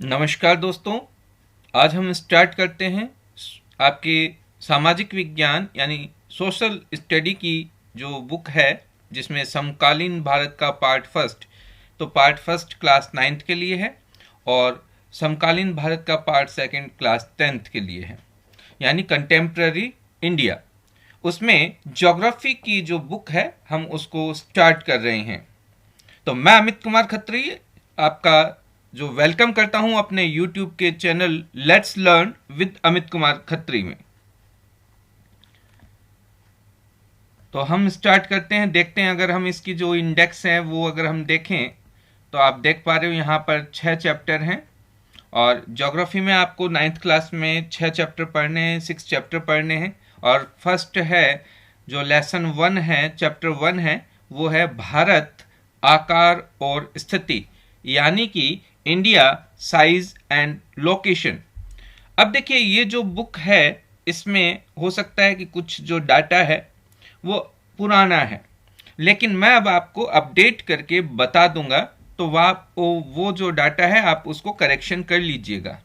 नमस्कार दोस्तों। आज हम स्टार्ट करते हैं आपके सामाजिक विज्ञान यानी सोशल स्टडी की जो बुक है, जिसमें समकालीन भारत का पार्ट फर्स्ट। तो पार्ट फर्स्ट क्लास 9th के लिए है और समकालीन भारत का पार्ट सेकंड क्लास 10th के लिए है, यानी कंटेम्प्ररी इंडिया। उसमें ज्योग्राफी की जो बुक है हम उसको स्टार्ट कर रहे हैं। तो मैं अमित कुमार खत्री आपका जो वेलकम करता हूं अपने YouTube के channel let's learn with Amit Kumar Khatri में। तो हम स्टार्ट करते हैं, देखते हैं। अगर हम इसकी जो इंडेक्स है वो अगर हम देखें तो आप देख पा रहे हो यहाँ पर 6 चैप्टर हैं और ज्योग्राफी में आपको 9th क्लास में 6 चैप्टर पढ़ने हैं, 6 चैप्टर पढ़ने हैं। और फर्स्ट है जो लेसन 1 है, चैप्टर 1 है, वो है भारत आकार और स्थिति, यानी कि इंडिया साइज एंड लोकेशन। अब देखिए ये जो बुक है इसमें हो सकता है कि कुछ जो डाटा है वो पुराना है, लेकिन मैं अब आपको अपडेट करके बता दूंगा। तो वो जो डाटा है आप उसको करेक्शन कर लीजिएगा।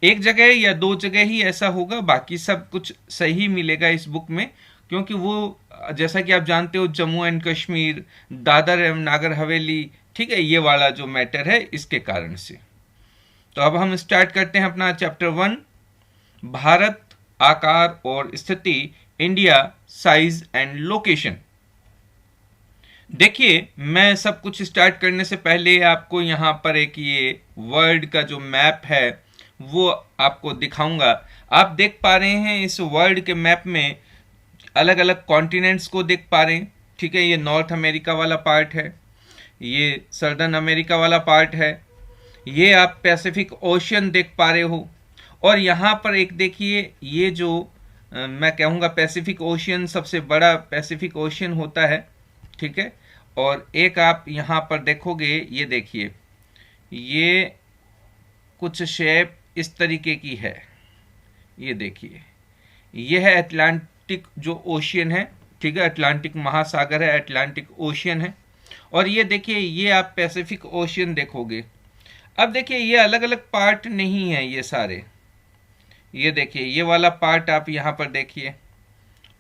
एक जगह या दो जगह ही ऐसा होगा, बाकी सब कुछ सही मिलेगा इस बुक में, क्योंकि वो जैसा कि आप जानते हो जम्मू एंड कश्मीर, दादर एवं नागर हवेली, ठीक है, ये वाला जो मैटर है इसके कारण से। तो अब हम स्टार्ट करते हैं अपना चैप्टर 1, भारत आकार और स्थिति, इंडिया साइज एंड लोकेशन। देखिए मैं सब कुछ स्टार्ट करने से पहले आपको यहाँ पर एक ये वर्ल्ड का जो मैप है वो आपको दिखाऊंगा। आप देख पा रहे हैं इस वर्ल्ड के मैप में अलग अलग कॉन्टिनेंट्स को देख पा रहे हैं, ठीक है। ये नॉर्थ अमेरिका वाला पार्ट है, ये सर्दर्न अमेरिका वाला पार्ट है, ये आप पैसिफिक ओशियन देख पा रहे हो। और यहाँ पर एक देखिए ये जो मैं कहूँगा पैसिफिक ओशियन सबसे बड़ा पैसिफिक ओशियन होता है, ठीक है। और एक आप यहाँ पर देखोगे, ये देखिए ये कुछ शेप इस तरीके की है, ये देखिए ये है अटलांटिक जो ओशियन है, ठीक है, अटलांटिक महासागर है, अटलांटिक ओशियन है। और ये देखिए ये आप पैसिफिक ओशियन देखोगे। अब देखिए ये अलग अलग पार्ट नहीं है ये सारे, ये देखिए ये वाला पार्ट आप यहाँ पर देखिए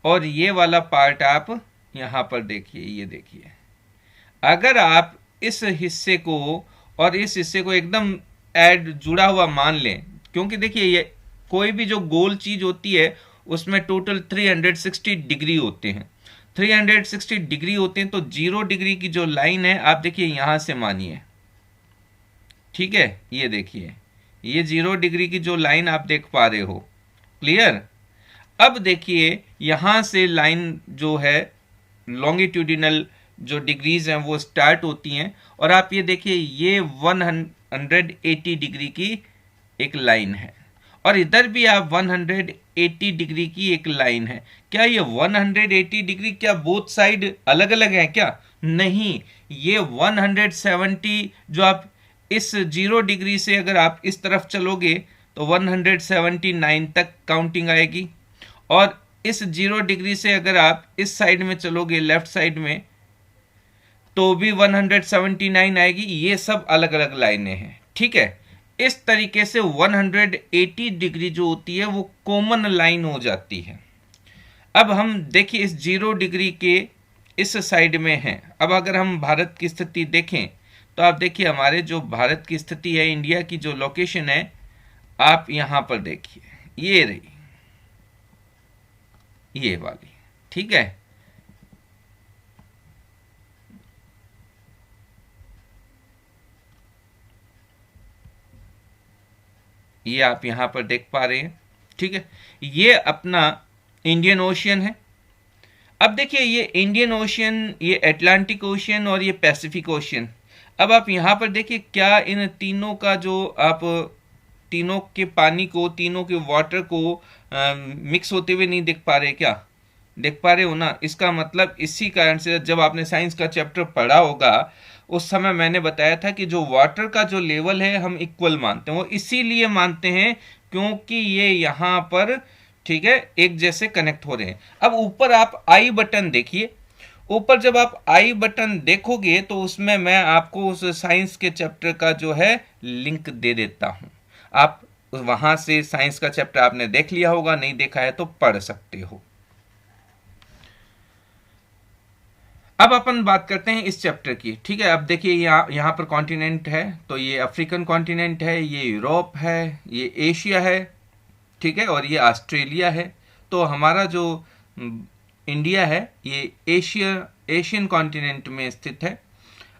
और ये वाला पार्ट आप यहाँ पर देखिए, ये देखिए। अगर आप इस हिस्से को और इस हिस्से को एकदम ऐड जुड़ा हुआ मान लें, क्योंकि देखिए ये कोई भी जो गोल चीज होती है उसमें टोटल 360 डिग्री होते हैं, 360 डिग्री होते हैं। तो 0 डिग्री की जो लाइन है आप देखिए यहां से मानिए, ठीक है, ये देखिए ये 0 डिग्री की जो लाइन आप देख पा रहे हो, क्लियर। अब देखिए यहां से लाइन जो है लॉन्गिट्यूडिनल जो डिग्रीज हैं वो स्टार्ट होती हैं और आप ये देखिए ये 180 डिग्री की एक लाइन है और इधर भी आप 180 डिग्री की एक लाइन है। क्या ये 180 डिग्री क्या बोथ साइड अलग अलग है क्या? नहीं, ये 170 जो आप इस 0 डिग्री से अगर आप इस तरफ चलोगे तो 179 तक काउंटिंग आएगी और इस 0 डिग्री से अगर आप इस साइड में चलोगे लेफ्ट साइड में तो भी 179 आएगी। ये सब अलग अलग लाइनें हैं, ठीक है। इस तरीके से 180 डिग्री जो होती है वो कॉमन लाइन हो जाती है। अब हम देखिए इस 0 डिग्री के इस साइड में हैं। अब अगर हम भारत की स्थिति देखें तो आप देखिए हमारे जो भारत की स्थिति है, इंडिया की जो लोकेशन है, आप यहां पर देखिए ये रही, ये वाली, ठीक है। ये आप यहां पर देख पा रहे हैं, ठीक है। ये अपना इंडियन ओशियन है। अब देखिए ये इंडियन ओशियन, ये अटलांटिक ओशियन और ये पैसिफिक ओशियन। अब आप यहां पर देखिए क्या इन तीनों का जो आप तीनों के पानी को, तीनों के वाटर को मिक्स होते हुए नहीं देख पा रहे क्या? देख पा रहे हो ना। इसका मतलब इसी कारण से जब आपने साइंस का चैप्टर पढ़ा होगा उस समय मैंने बताया था कि जो वाटर का जो लेवल है हम इक्वल मानते हैं। वो इसीलिए मानते हैं क्योंकि ये यहाँ पर, ठीक है, एक जैसे कनेक्ट हो रहे हैं। अब ऊपर आप आई बटन देखिए, ऊपर जब आप आई बटन देखोगे तो उसमें मैं आपको उस साइंस के चैप्टर का जो है लिंक दे देता हूं। आप वहां से साइंस का चैप्टर आपने देख लिया होगा, नहीं देखा है तो पढ़ सकते हो। अब अपन बात करते हैं इस चैप्टर की। ठीक है, अब देखिए यहाँ पर कॉन्टिनेंट है, तो ये अफ्रीकन कॉन्टिनेंट है, ये यूरोप है, ये एशिया है, ठीक है, और ये ऑस्ट्रेलिया है। तो हमारा जो इंडिया है ये एशियन कॉन्टिनेंट में स्थित है।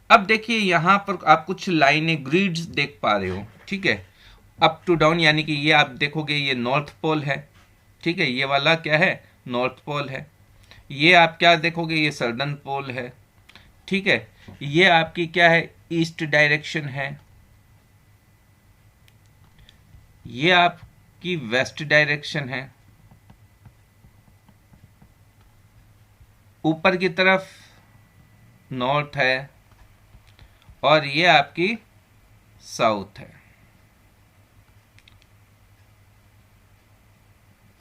अब देखिए यहाँ पर आप कुछ लाइनें, ग्रिड्स देख पा रहे हो, ठीक है, अप टू डाउन, यानी कि ये आप देखोगे ये नॉर्थ पोल है, ठीक है, ये वाला क्या है, नॉर्थ पोल है। ये आप क्या देखोगे, ये सर्दर्न पोल है, ठीक है। ये आपकी क्या है, ईस्ट डायरेक्शन है। ये आपकी वेस्ट डायरेक्शन है। ऊपर की तरफ नॉर्थ है और ये आपकी साउथ है।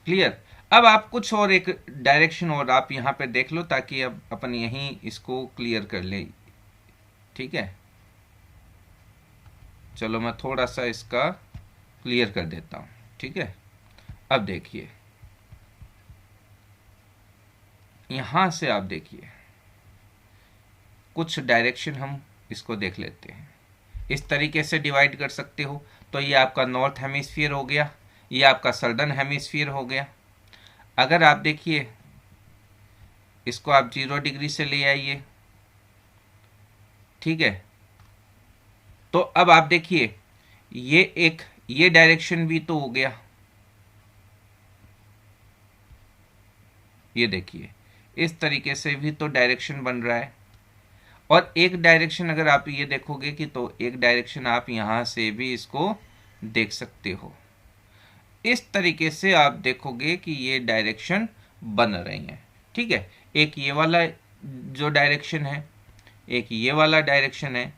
क्लियर। अब आप कुछ और एक डायरेक्शन और आप यहां पे देख लो, ताकि अब अपन यहीं इसको क्लियर कर ले। ठीक है, चलो मैं थोड़ा सा इसका क्लियर कर देता हूं। ठीक है, अब देखिए यहां से आप देखिए कुछ डायरेक्शन हम इसको देख लेते हैं। इस तरीके से डिवाइड कर सकते हो। तो ये आपका नॉर्थ हेमिस्फीयर हो गया, ये आपका सदर्न हेमिस्फीयर हो गया। अगर आप देखिए इसको आप 0 डिग्री से ले आइए, ठीक है, तो अब आप देखिए ये डायरेक्शन भी तो हो गया। ये देखिए इस तरीके से भी तो डायरेक्शन बन रहा है। और एक डायरेक्शन अगर आप ये देखोगे कि तो एक डायरेक्शन आप यहां से भी इसको देख सकते हो। इस तरीके से आप देखोगे कि ये डायरेक्शन बन रही हैं। ठीक है, एक ये वाला जो डायरेक्शन है, एक ये वाला डायरेक्शन है,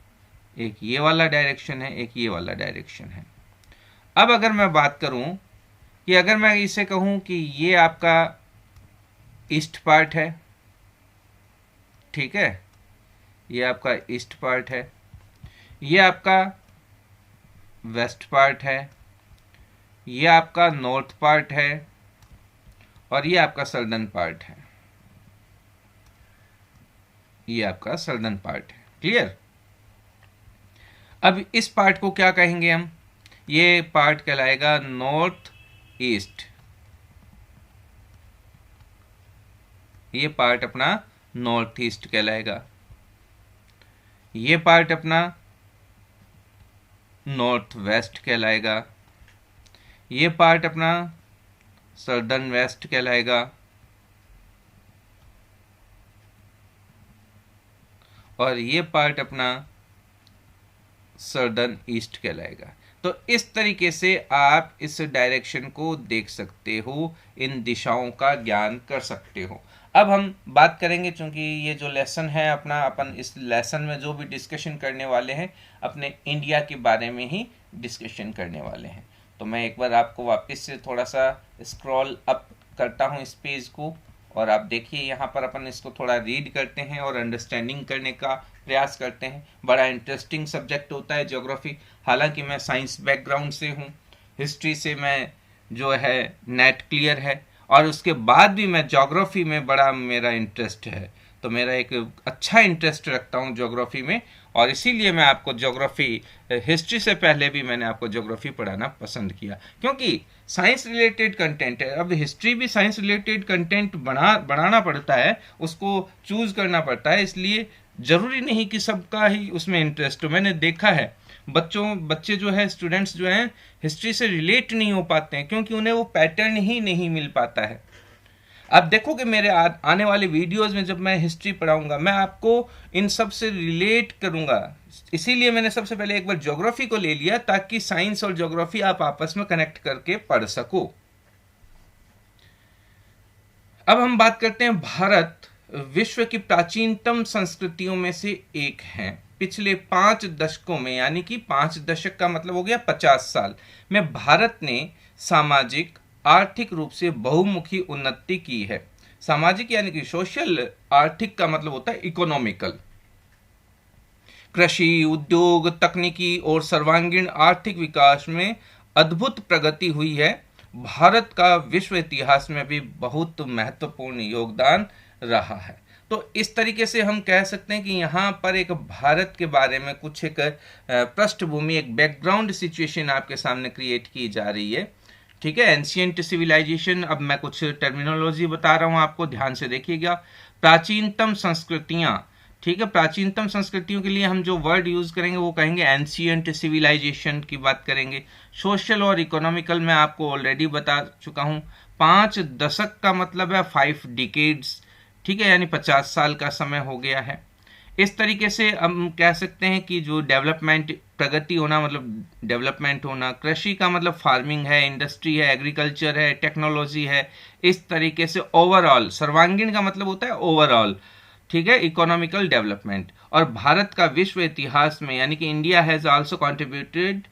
एक ये वाला डायरेक्शन है, एक ये वाला डायरेक्शन है। अब अगर मैं बात करूं कि अगर मैं इसे कहूं कि ये आपका ईस्ट पार्ट है, ठीक है, ये आपका ईस्ट पार्ट है, ये आपका वेस्ट पार्ट है, ये आपका नॉर्थ पार्ट है और ये आपका सदर्न पार्ट है। ये आपका सदर्न पार्ट है। क्लियर। अब इस पार्ट को क्या कहेंगे हम, ये पार्ट कहलाएगा नॉर्थ ईस्ट। ये पार्ट अपना नॉर्थ ईस्ट कहलाएगा। ये पार्ट अपना नॉर्थ वेस्ट कहलाएगा। ये पार्ट अपना सदर्न वेस्ट कहलाएगा। और ये पार्ट अपना सदर्न ईस्ट कहलाएगा। तो इस तरीके से आप इस डायरेक्शन को देख सकते हो, इन दिशाओं का ज्ञान कर सकते हो। अब हम बात करेंगे, चूंकि ये जो लेसन है अपना, अपन इस लेसन में जो भी डिस्कशन करने वाले हैं अपने इंडिया के बारे में ही डिस्कशन करने वाले हैं। तो मैं एक बार आपको वापस से थोड़ा सा स्क्रॉल अप करता हूँ इस पेज को, और आप देखिए यहाँ पर अपन इसको थोड़ा रीड करते हैं और अंडरस्टैंडिंग करने का प्रयास करते हैं। बड़ा इंटरेस्टिंग सब्जेक्ट होता है ज्योग्राफी। हालांकि मैं साइंस बैकग्राउंड से हूँ, हिस्ट्री से मैं जो है नेट क्लियर है, और उसके बाद भी मैं ज्योग्राफी में बड़ा मेरा इंटरेस्ट है। तो मेरा एक अच्छा इंटरेस्ट रखता हूँ ज्योग्राफी में, और इसीलिए मैं आपको ज्योग्राफी, हिस्ट्री से पहले भी मैंने आपको ज्योग्राफी पढ़ाना पसंद किया, क्योंकि साइंस रिलेटेड कंटेंट है। अब हिस्ट्री भी साइंस रिलेटेड कंटेंट बढ़ाना पड़ता है, उसको चूज करना पड़ता है, इसलिए जरूरी नहीं कि सबका ही उसमें इंटरेस्ट हो। मैंने देखा है बच्चे जो है, स्टूडेंट्स जो हैं, हिस्ट्री से रिलेट नहीं हो पाते हैं, क्योंकि उन्हें वो पैटर्न ही नहीं मिल पाता है। आप देखोगे मेरे आने वाले वीडियोस में जब मैं हिस्ट्री पढ़ाऊंगा, मैं आपको इन सब से रिलेट करूंगा। इसीलिए मैंने सबसे पहले एक बार ज्योग्राफी को ले लिया, ताकि साइंस और ज्योग्राफी आप आपस में कनेक्ट करके पढ़ सको। अब हम बात करते हैं, भारत विश्व की प्राचीनतम संस्कृतियों में से एक है। पिछले 5 दशकों में, यानी कि 5 दशक का मतलब हो गया 50 साल में, भारत ने सामाजिक आर्थिक रूप से बहुमुखी उन्नति की है। सामाजिक यानी कि सोशल, आर्थिक का मतलब होता है इकोनॉमिकल। कृषि, उद्योग, तकनीकी और सर्वांगीण आर्थिक विकास में अद्भुत प्रगति हुई है। भारत का विश्व इतिहास में भी बहुत महत्वपूर्ण योगदान रहा है। तो इस तरीके से हम कह सकते हैं कि यहाँ पर एक भारत के बारे में कुछ एक पृष्ठभूमि, एक बैकग्राउंड सिचुएशन आपके सामने क्रिएट की जा रही है। ठीक है, एंशियंट सिविलाइजेशन, अब मैं कुछ टर्मिनोलॉजी बता रहा हूँ आपको, ध्यान से देखिएगा। प्राचीनतम संस्कृतियाँ, ठीक है, प्राचीनतम संस्कृतियों के लिए हम जो वर्ड यूज करेंगे वो कहेंगे एंशियंट सिविलाइजेशन की बात करेंगे। सोशल और इकोनॉमिकल मैं आपको ऑलरेडी बता चुका हूँ। 5 दशक का मतलब है 5 डिकेड्स, ठीक है, यानी 50 साल का समय हो गया है। इस तरीके से हम कह सकते हैं कि जो डेवलपमेंट, प्रगति होना मतलब डेवलपमेंट होना, कृषि का मतलब फार्मिंग है, इंडस्ट्री है, एग्रीकल्चर है, टेक्नोलॉजी है, इस तरीके से ओवरऑल। सर्वांगीण का मतलब होता है ओवरऑल, ठीक है, इकोनॉमिकल डेवलपमेंट। और भारत का विश्व इतिहास में यानी कि India has also contributed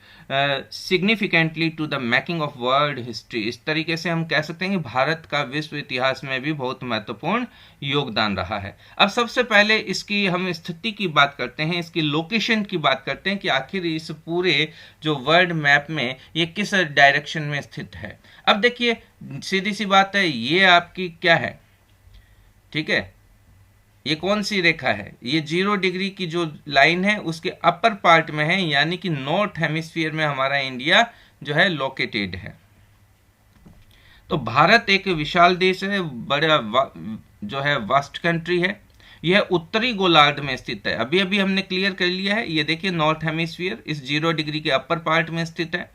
significantly to the making of world history. इस तरीके से हम कह सकते हैं कि भारत का विश्व इतिहास में भी बहुत महत्वपूर्ण योगदान रहा है। अब सबसे पहले इसकी हम स्थिति की बात करते हैं, इसकी लोकेशन की बात करते हैं कि आखिर इस पूरे जो वर्ल्ड मैप में ये किस डायरेक्शन में स्थित है। अब देखिए, सीधी सी बात है, ये आपकी क्या है, ठीक है, ये कौन सी रेखा है, ये 0 डिग्री की जो लाइन है उसके अपर पार्ट में है, यानी कि नॉर्थ हेमिस्फीयर में हमारा इंडिया जो है लोकेटेड है। तो भारत एक विशाल देश है, बड़ा जो है वास्ट कंट्री है। यह उत्तरी गोलार्ध में स्थित है, अभी अभी हमने क्लियर कर लिया है। ये देखिए नॉर्थ हेमिस्फीयर इस 0 डिग्री के अपर पार्ट में स्थित है।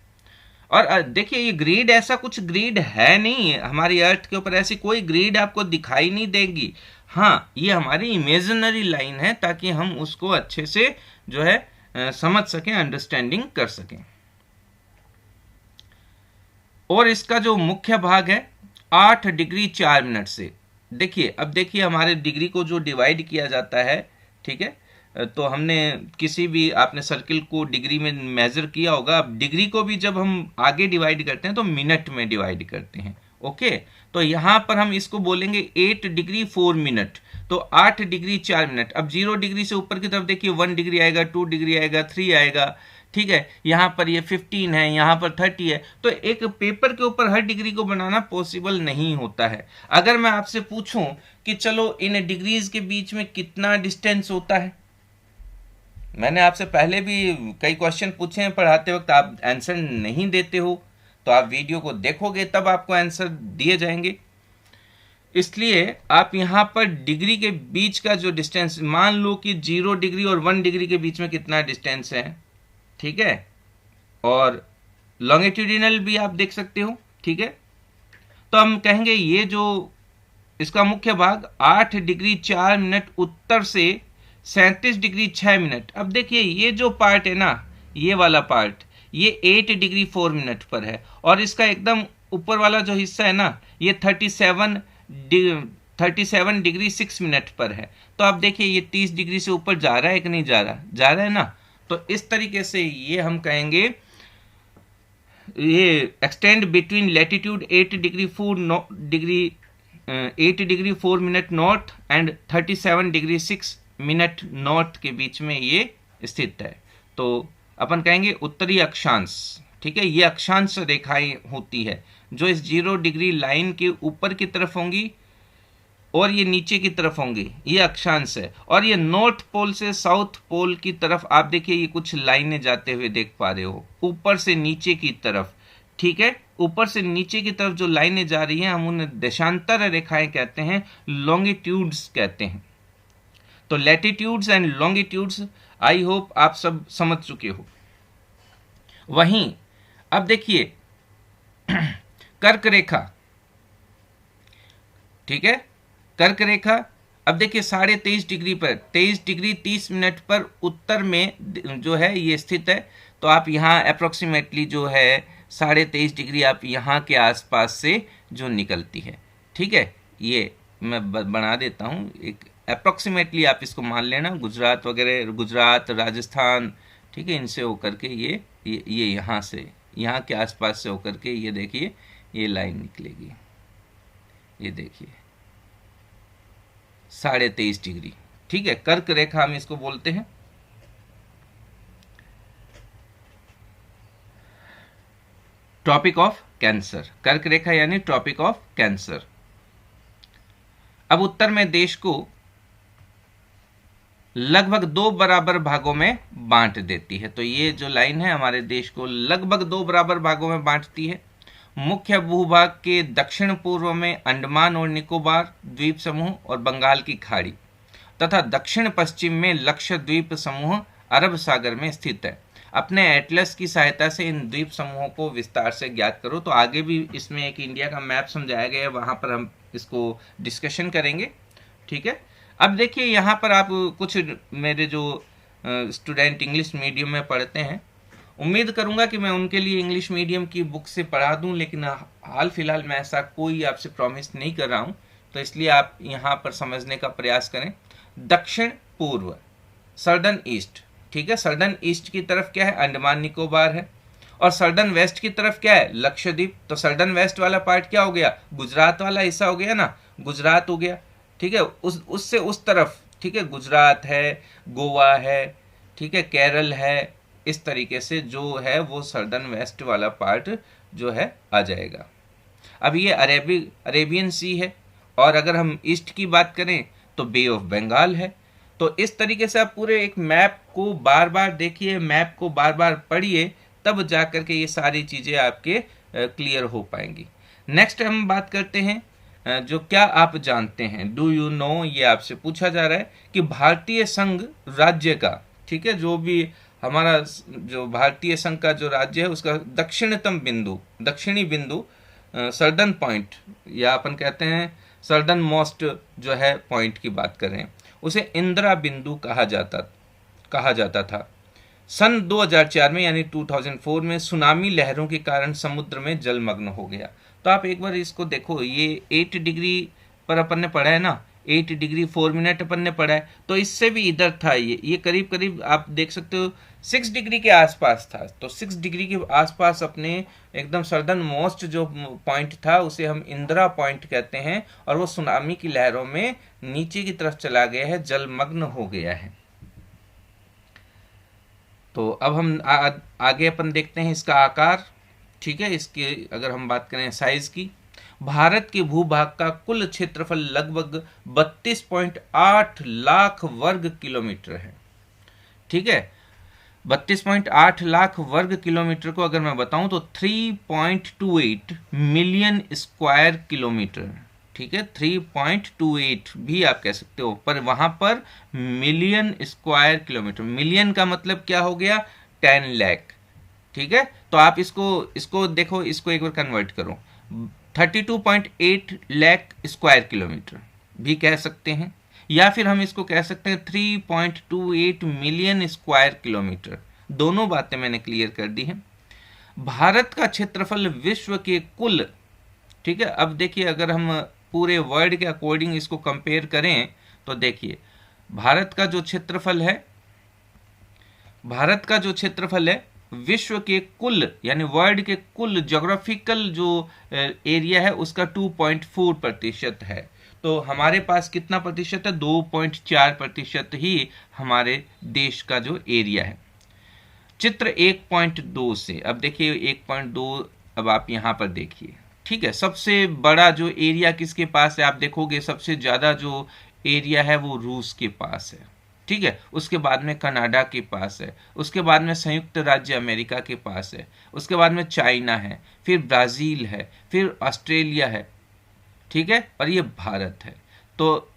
और देखिए ये ग्रिड, ऐसा कुछ ग्रिड है नहीं हमारी अर्थ के ऊपर, ऐसी कोई ग्रिड आपको दिखाई नहीं देगी। हाँ, ये हमारी इमेजिनरी लाइन है ताकि हम उसको अच्छे से जो है समझ सकें, अंडरस्टैंडिंग कर सकें। और इसका जो मुख्य भाग है 8 डिग्री 4 मिनट से, देखिए अब देखिए हमारे डिग्री को जो डिवाइड किया जाता है, ठीक है, तो हमने किसी भी, आपने सर्किल को डिग्री में मेजर किया होगा। अब डिग्री को भी जब हम आगे डिवाइड करते हैं तो मिनट में डिवाइड करते हैं। ओके, तो यहां पर हम इसको बोलेंगे 8 डिग्री 4 मिनट, तो 8 डिग्री 4 मिनट। अब 0 डिग्री से ऊपर की तरफ देखिए 1 डिग्री आएगा, 2 डिग्री आएगा, 3 आएगा, ठीक है, यहां पर ये 15 है, यहां पर 30 है। तो एक पेपर के ऊपर हर डिग्री को बनाना पॉसिबल नहीं होता है। अगर मैं आपसे पूछूं कि चलो इन डिग्रीज के बीच में कितना डिस्टेंस होता है, मैंने आपसे पहले भी कई क्वेश्चन पूछे हैं पढ़ाते वक्त, आप आंसर नहीं देते हो, तो आप वीडियो को देखोगे तब आपको आंसर दिए जाएंगे। इसलिए आप यहां पर डिग्री के बीच का जो डिस्टेंस, मान लो कि 0 डिग्री और 1 डिग्री के बीच में कितना डिस्टेंस है, ठीक है, और लॉन्गिट्यूडिनल भी आप देख सकते हो, ठीक है। तो हम कहेंगे ये जो इसका मुख्य भाग 8 डिग्री 4 मिनट उत्तर से 37 डिग्री 6 मिनट। अब देखिए ये जो पार्ट है ना, ये वाला पार्ट, ये 8 डिग्री 4 मिनट पर है, और इसका एकदम ऊपर वाला जो हिस्सा है ना, ये 37 डिग्री 6 मिनट पर है। तो आप देखिए ये 30 डिग्री से ऊपर जा रहा है कि नहीं जा रहा, जा रहा है ना। तो इस तरीके से ये हम कहेंगे ये extend between latitude 8 degree 4 minute north and 37 degree 6 minute north के बीच में ये स्थित है। तो अपन कहेंगे उत्तरी अक्षांश, ठीक है, ये अक्षांश रेखाएं होती है जो इस 0 डिग्री लाइन के ऊपर की तरफ होंगी और ये नीचे की तरफ होंगी, ये अक्षांश है। और ये नॉर्थ पोल से साउथ पोल की तरफ आप देखिए ये कुछ लाइनें जाते हुए देख पा रहे हो, ऊपर से नीचे की तरफ, ठीक है, ऊपर से नीचे की तरफ जो लाइनें जा रही हैं हम उन्हें देशांतर रेखाएं कहते हैं, लॉन्गिट्यूड्स कहते हैं। तो latitudes and longitudes I hope आप सब समझ चुके हो। वहीं अब देखिए कर्क रेखा, ठीक है, कर्क रेखा, अब देखिए 23.5 डिग्री पर 23 डिग्री 30 मिनट पर उत्तर में जो है ये स्थित है। तो आप यहाँ अप्रोक्सीमेटली जो है 23.5 डिग्री आप यहाँ के आसपास से जो निकलती है, ठीक है, ये मैं बना देता हूँ एक अप्रोक्सीमेटली, आप इसको मान लेना, गुजरात वगैरह, गुजरात, राजस्थान, ठीक है, इनसे होकर के ये यहाँ से, यहाँ के आसपास से होकर के ये देखिए ये लाइन निकलेगी, ये देखिए 23.5 डिग्री। ठीक है, कर्क रेखा हम इसको बोलते हैं। ट्रॉपिक ऑफ कैंसर, कर्क रेखा यानी ट्रॉपिक ऑफ कैंसर। अब उत्तर में देश को लगभग 2 बराबर भागों में बांट देती है। तो ये जो लाइन है हमारे देश को लगभग 2 बराबर भागों में बांटती है। मुख्य भूभाग के दक्षिण पूर्व में अंडमान और निकोबार द्वीप समूह और बंगाल की खाड़ी तथा दक्षिण पश्चिम में लक्षद्वीप समूह अरब सागर में स्थित है। अपने एटलस की सहायता से इन द्वीप समूहों को विस्तार से ज्ञात करो। तो आगे भी इसमें एक इंडिया का मैप समझाया गया है, वहां पर हम इसको डिस्कशन करेंगे। ठीक है, अब देखिए यहाँ पर आप कुछ मेरे जो स्टूडेंट इंग्लिश मीडियम में पढ़ते हैं, उम्मीद करूंगा कि मैं उनके लिए इंग्लिश मीडियम की बुक से पढ़ा दूं, लेकिन हाल फिलहाल मैं ऐसा कोई आपसे प्रॉमिस नहीं कर रहा हूं, तो इसलिए आप यहाँ पर समझने का प्रयास करें। दक्षिण पूर्व, सर्डन ईस्ट, ठीक है, सर्डन ईस्ट की तरफ क्या है, अंडमान निकोबार है, और सर्डन वेस्ट की तरफ क्या है, लक्षद्वीप। तो सर्डन वेस्ट वाला पार्ट क्या हो गया, गुजरात वाला हिस्सा हो गया ना, गुजरात हो गया। ठीक है, उससे उस तरफ, ठीक है, गुजरात है, गोवा है, ठीक है, केरल है, इस तरीके से जो है वो सर्डन वेस्ट वाला पार्ट जो है आ जाएगा। अब ये अरेबियन सी है, और अगर हम ईस्ट की बात करें तो बे ऑफ बंगाल है। तो इस तरीके से आप पूरे एक मैप को बार बार देखिए, मैप को बार बार पढ़िए, तब जा करके ये सारी चीज़ें आपके क्लियर हो पाएंगी। नेक्स्ट हम बात करते हैं जो क्या आप जानते हैं, डू यू नो, ये आपसे पूछा जा रहा है कि भारतीय संघ राज्य का, ठीक है, जो भी हमारा जो भारतीय संघ का जो राज्य है उसका दक्षिणतम बिंदु, दक्षिणी बिंदु, सर्डन पॉइंट, या अपन कहते हैं सर्डन मोस्ट जो है पॉइंट की बात करें, उसे इंदिरा बिंदु कहा जाता था। सन 2004 में यानी 2004 में सुनामी लहरों के कारण समुद्र में जलमग्न हो गया। तो आप एक बार इसको देखो, ये 8 डिग्री पर अपन ने पढ़ा है ना, 8 डिग्री 4 मिनट अपन ने पढ़ा है, तो इससे भी इधर था, ये करीब करीब आप देख सकते हो 6 डिग्री के आसपास था। तो 6 डिग्री के आसपास अपने एकदम सर्दन मोस्ट जो पॉइंट था उसे हम इंदिरा पॉइंट कहते हैं, और वो सुनामी की लहरों में नीचे की तरफ चला गया है, जलमग्न हो गया है। तो अब हम आगे अपन देखते हैं इसका आकार। ठीक है, इसकी अगर हम बात करें साइज की, भारत के भूभाग का कुल क्षेत्रफल लगभग 32.8 लाख वर्ग किलोमीटर है। ठीक है, 32.8 लाख वर्ग किलोमीटर को अगर मैं बताऊं तो 3.28 मिलियन स्क्वायर किलोमीटर। ठीक है, 3.28 भी आप कह सकते हो, पर वहां पर मिलियन स्क्वायर किलोमीटर, मिलियन का मतलब क्या हो गया, 10 लाख। ठीक है, तो आप इसको देखो, इसको एक बार कन्वर्ट करो, 32.8 लाख स्क्वायर किलोमीटर भी कह सकते हैं, या फिर हम इसको कह सकते हैं 3.28 मिलियन स्क्वायर किलोमीटर। दोनों बातें मैंने क्लियर कर दी हैं। भारत का क्षेत्रफल विश्व के कुल, ठीक है, अब देखिए अगर हम पूरे वर्ल्ड के अकॉर्डिंग इसको कंपेयर करें तो देखिए भारत का जो क्षेत्रफल है विश्व के कुल यानी वर्ल्ड के कुल ज्योग्राफिकल जो एरिया है उसका 2.4% है। तो हमारे पास कितना प्रतिशत है, 2.4% ही हमारे देश का जो एरिया है। चित्र 1.2 से अब देखिए 1.2, अब आप यहाँ पर देखिए, ठीक है, सबसे बड़ा जो एरिया किसके पास है, आप देखोगे सबसे ज़्यादा जो एरिया है वो रूस के पास है। ठीक है, उसके बाद में कनाडा के पास है, उसके बाद में संयुक्त राज्य अमेरिका के पास है, उसके बाद में चाइना है, फिर ब्राज़ील है, फिर ऑस्ट्रेलिया है। ठीक है, और ये भारत है। तो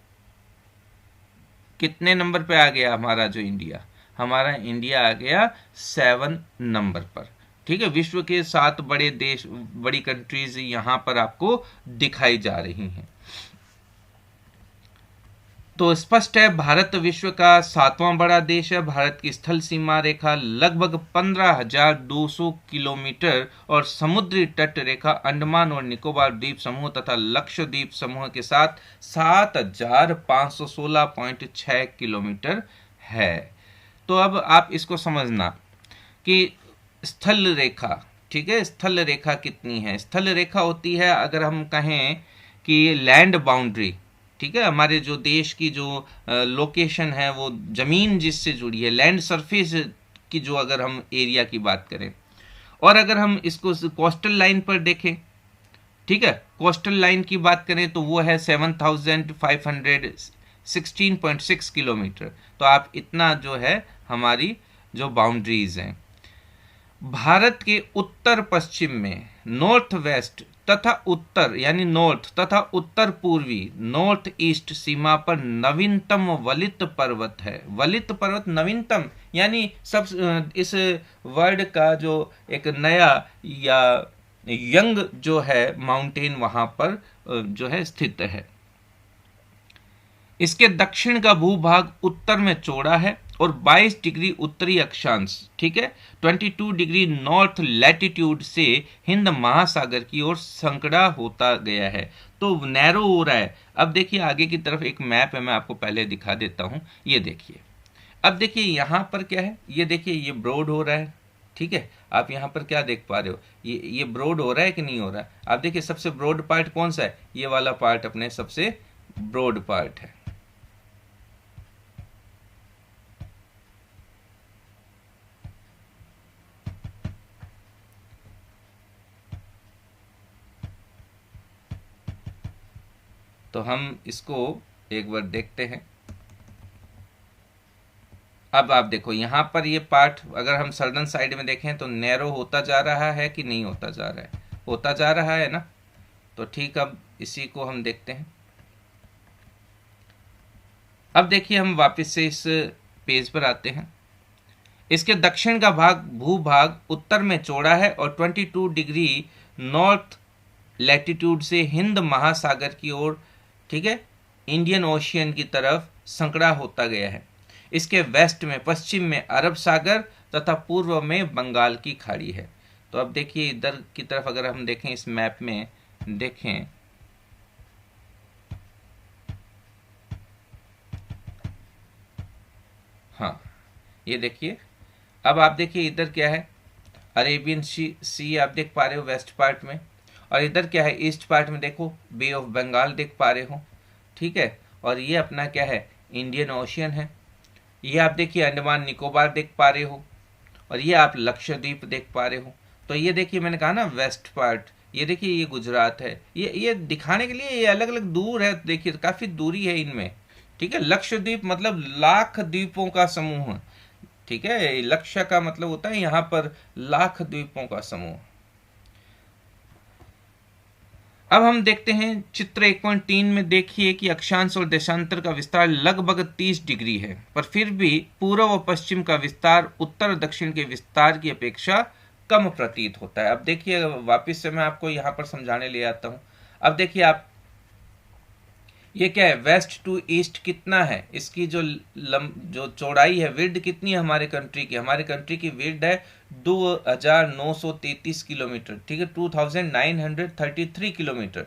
कितने नंबर पे आ गया हमारा जो इंडिया, हमारा इंडिया आ गया 7 नंबर पर। ठीक है, विश्व के 7 बड़े देश, बड़ी कंट्रीज यहां पर आपको दिखाई जा रही हैं। तो स्पष्ट है भारत विश्व का 7वां बड़ा देश है। भारत की स्थल सीमा रेखा लगभग 15,200 किलोमीटर और समुद्री तट रेखा अंडमान और निकोबार द्वीप समूह तथा लक्षद्वीप समूह के साथ 7,516.6 किलोमीटर है। तो अब आप इसको समझना कि स्थल रेखा, ठीक है, स्थल रेखा कितनी है। स्थल रेखा होती है, अगर हम कहें कि लैंड बाउंड्री, ठीक है, हमारे जो देश की जो लोकेशन है वो ज़मीन जिससे जुड़ी है, लैंड सरफेस की जो अगर हम एरिया की बात करें, और अगर हम इसको कोस्टल लाइन पर देखें, ठीक है, कोस्टल लाइन की बात करें तो वो है 7516.6 किलोमीटर। तो आप इतना जो है हमारी जो बाउंड्रीज हैं, भारत के उत्तर पश्चिम में नॉर्थ वेस्ट तथा उत्तर यानी नॉर्थ तथा उत्तर पूर्वी नॉर्थ ईस्ट सीमा पर नवीनतम वलित पर्वत है। वलित पर्वत नवीनतम यानी सब इस वर्ल्ड का जो एक नया या यंग जो है माउंटेन वहां पर जो है स्थित है। इसके दक्षिण का भूभाग उत्तर में चौड़ा है और 22 डिग्री उत्तरी अक्षांश, ठीक है, 22 डिग्री नॉर्थ लैटिट्यूड से हिंद महासागर की ओर संकड़ा होता गया है। तो नैरो हो रहा है। अब देखिए आगे की तरफ एक मैप है, मैं आपको पहले दिखा देता हूं। ये देखिए, अब देखिए यहां पर क्या है, ये देखिए ये ब्रॉड हो रहा है, ठीक है। आप यहां पर क्या देख पा रहे हो, ये ब्रॉड हो रहा है कि नहीं हो रहा है। आप देखिए सबसे ब्रॉड पार्ट कौन सा है, ये वाला पार्ट अपने सबसे ब्रॉड पार्ट है। तो हम इसको एक बार देखते हैं। अब आप देखो यहाँ पर ये पार्ट अगर हम सर्दर्न साइड में देखें तो नैरो होता जा रहा है कि नहीं होता जा रहा है, होता जा रहा है ना। तो ठीक, अब इसी को हम देखते हैं। अब देखिए हम वापस से इस पेज पर आते हैं। इसके दक्षिण का भूभाग उत्तर में चौड़ा है और 22 डिग्री नॉर्थ लैटिट्यूड से हिंद महासागर की ओर, ठीक है, इंडियन ओशियन की तरफ संकड़ा होता गया है। इसके वेस्ट में, पश्चिम में अरब सागर तथा पूर्व में बंगाल की खाड़ी है। तो अब देखिए इधर की तरफ अगर हम देखें, इस मैप में देखें, हाँ ये देखिए। अब आप देखिए इधर क्या है, अरेबियन सी आप देख पा रहे हो वेस्ट पार्ट में, और इधर क्या है ईस्ट पार्ट में, देखो बे ऑफ बंगाल देख पा रहे हो, ठीक है। और ये अपना क्या है, इंडियन ओशियन है। ये आप देखिए अंडमान निकोबार देख पा रहे हो, और ये आप लक्षद्वीप देख पा रहे हो। तो ये देखिए मैंने कहा ना वेस्ट पार्ट, ये देखिए ये गुजरात है। ये दिखाने के लिए ये अलग अलग दूर है, देखिए काफी दूरी है इनमें, ठीक है। लक्षद्वीप मतलब लाख द्वीपों का समूह, ठीक है। लक्ष्य का मतलब होता है यहाँ पर लाख द्वीपों का समूह। अब हम देखते हैं चित्र 1.3 में, देखिए कि अक्षांश और देशांतर का विस्तार लगभग 30 डिग्री है, पर फिर भी पूर्व और पश्चिम का विस्तार उत्तर और दक्षिण के विस्तार की अपेक्षा कम प्रतीत होता है। अब देखिए वापस से मैं आपको यहाँ पर समझाने ले आता हूँ। अब देखिए आप, ये क्या है, वेस्ट टू ईस्ट कितना है, इसकी जो चौड़ाई है, विड्थ कितनी है हमारे कंट्री की, हमारे कंट्री की विड्थ है 2933 किलोमीटर, ठीक है, 2933 किलोमीटर।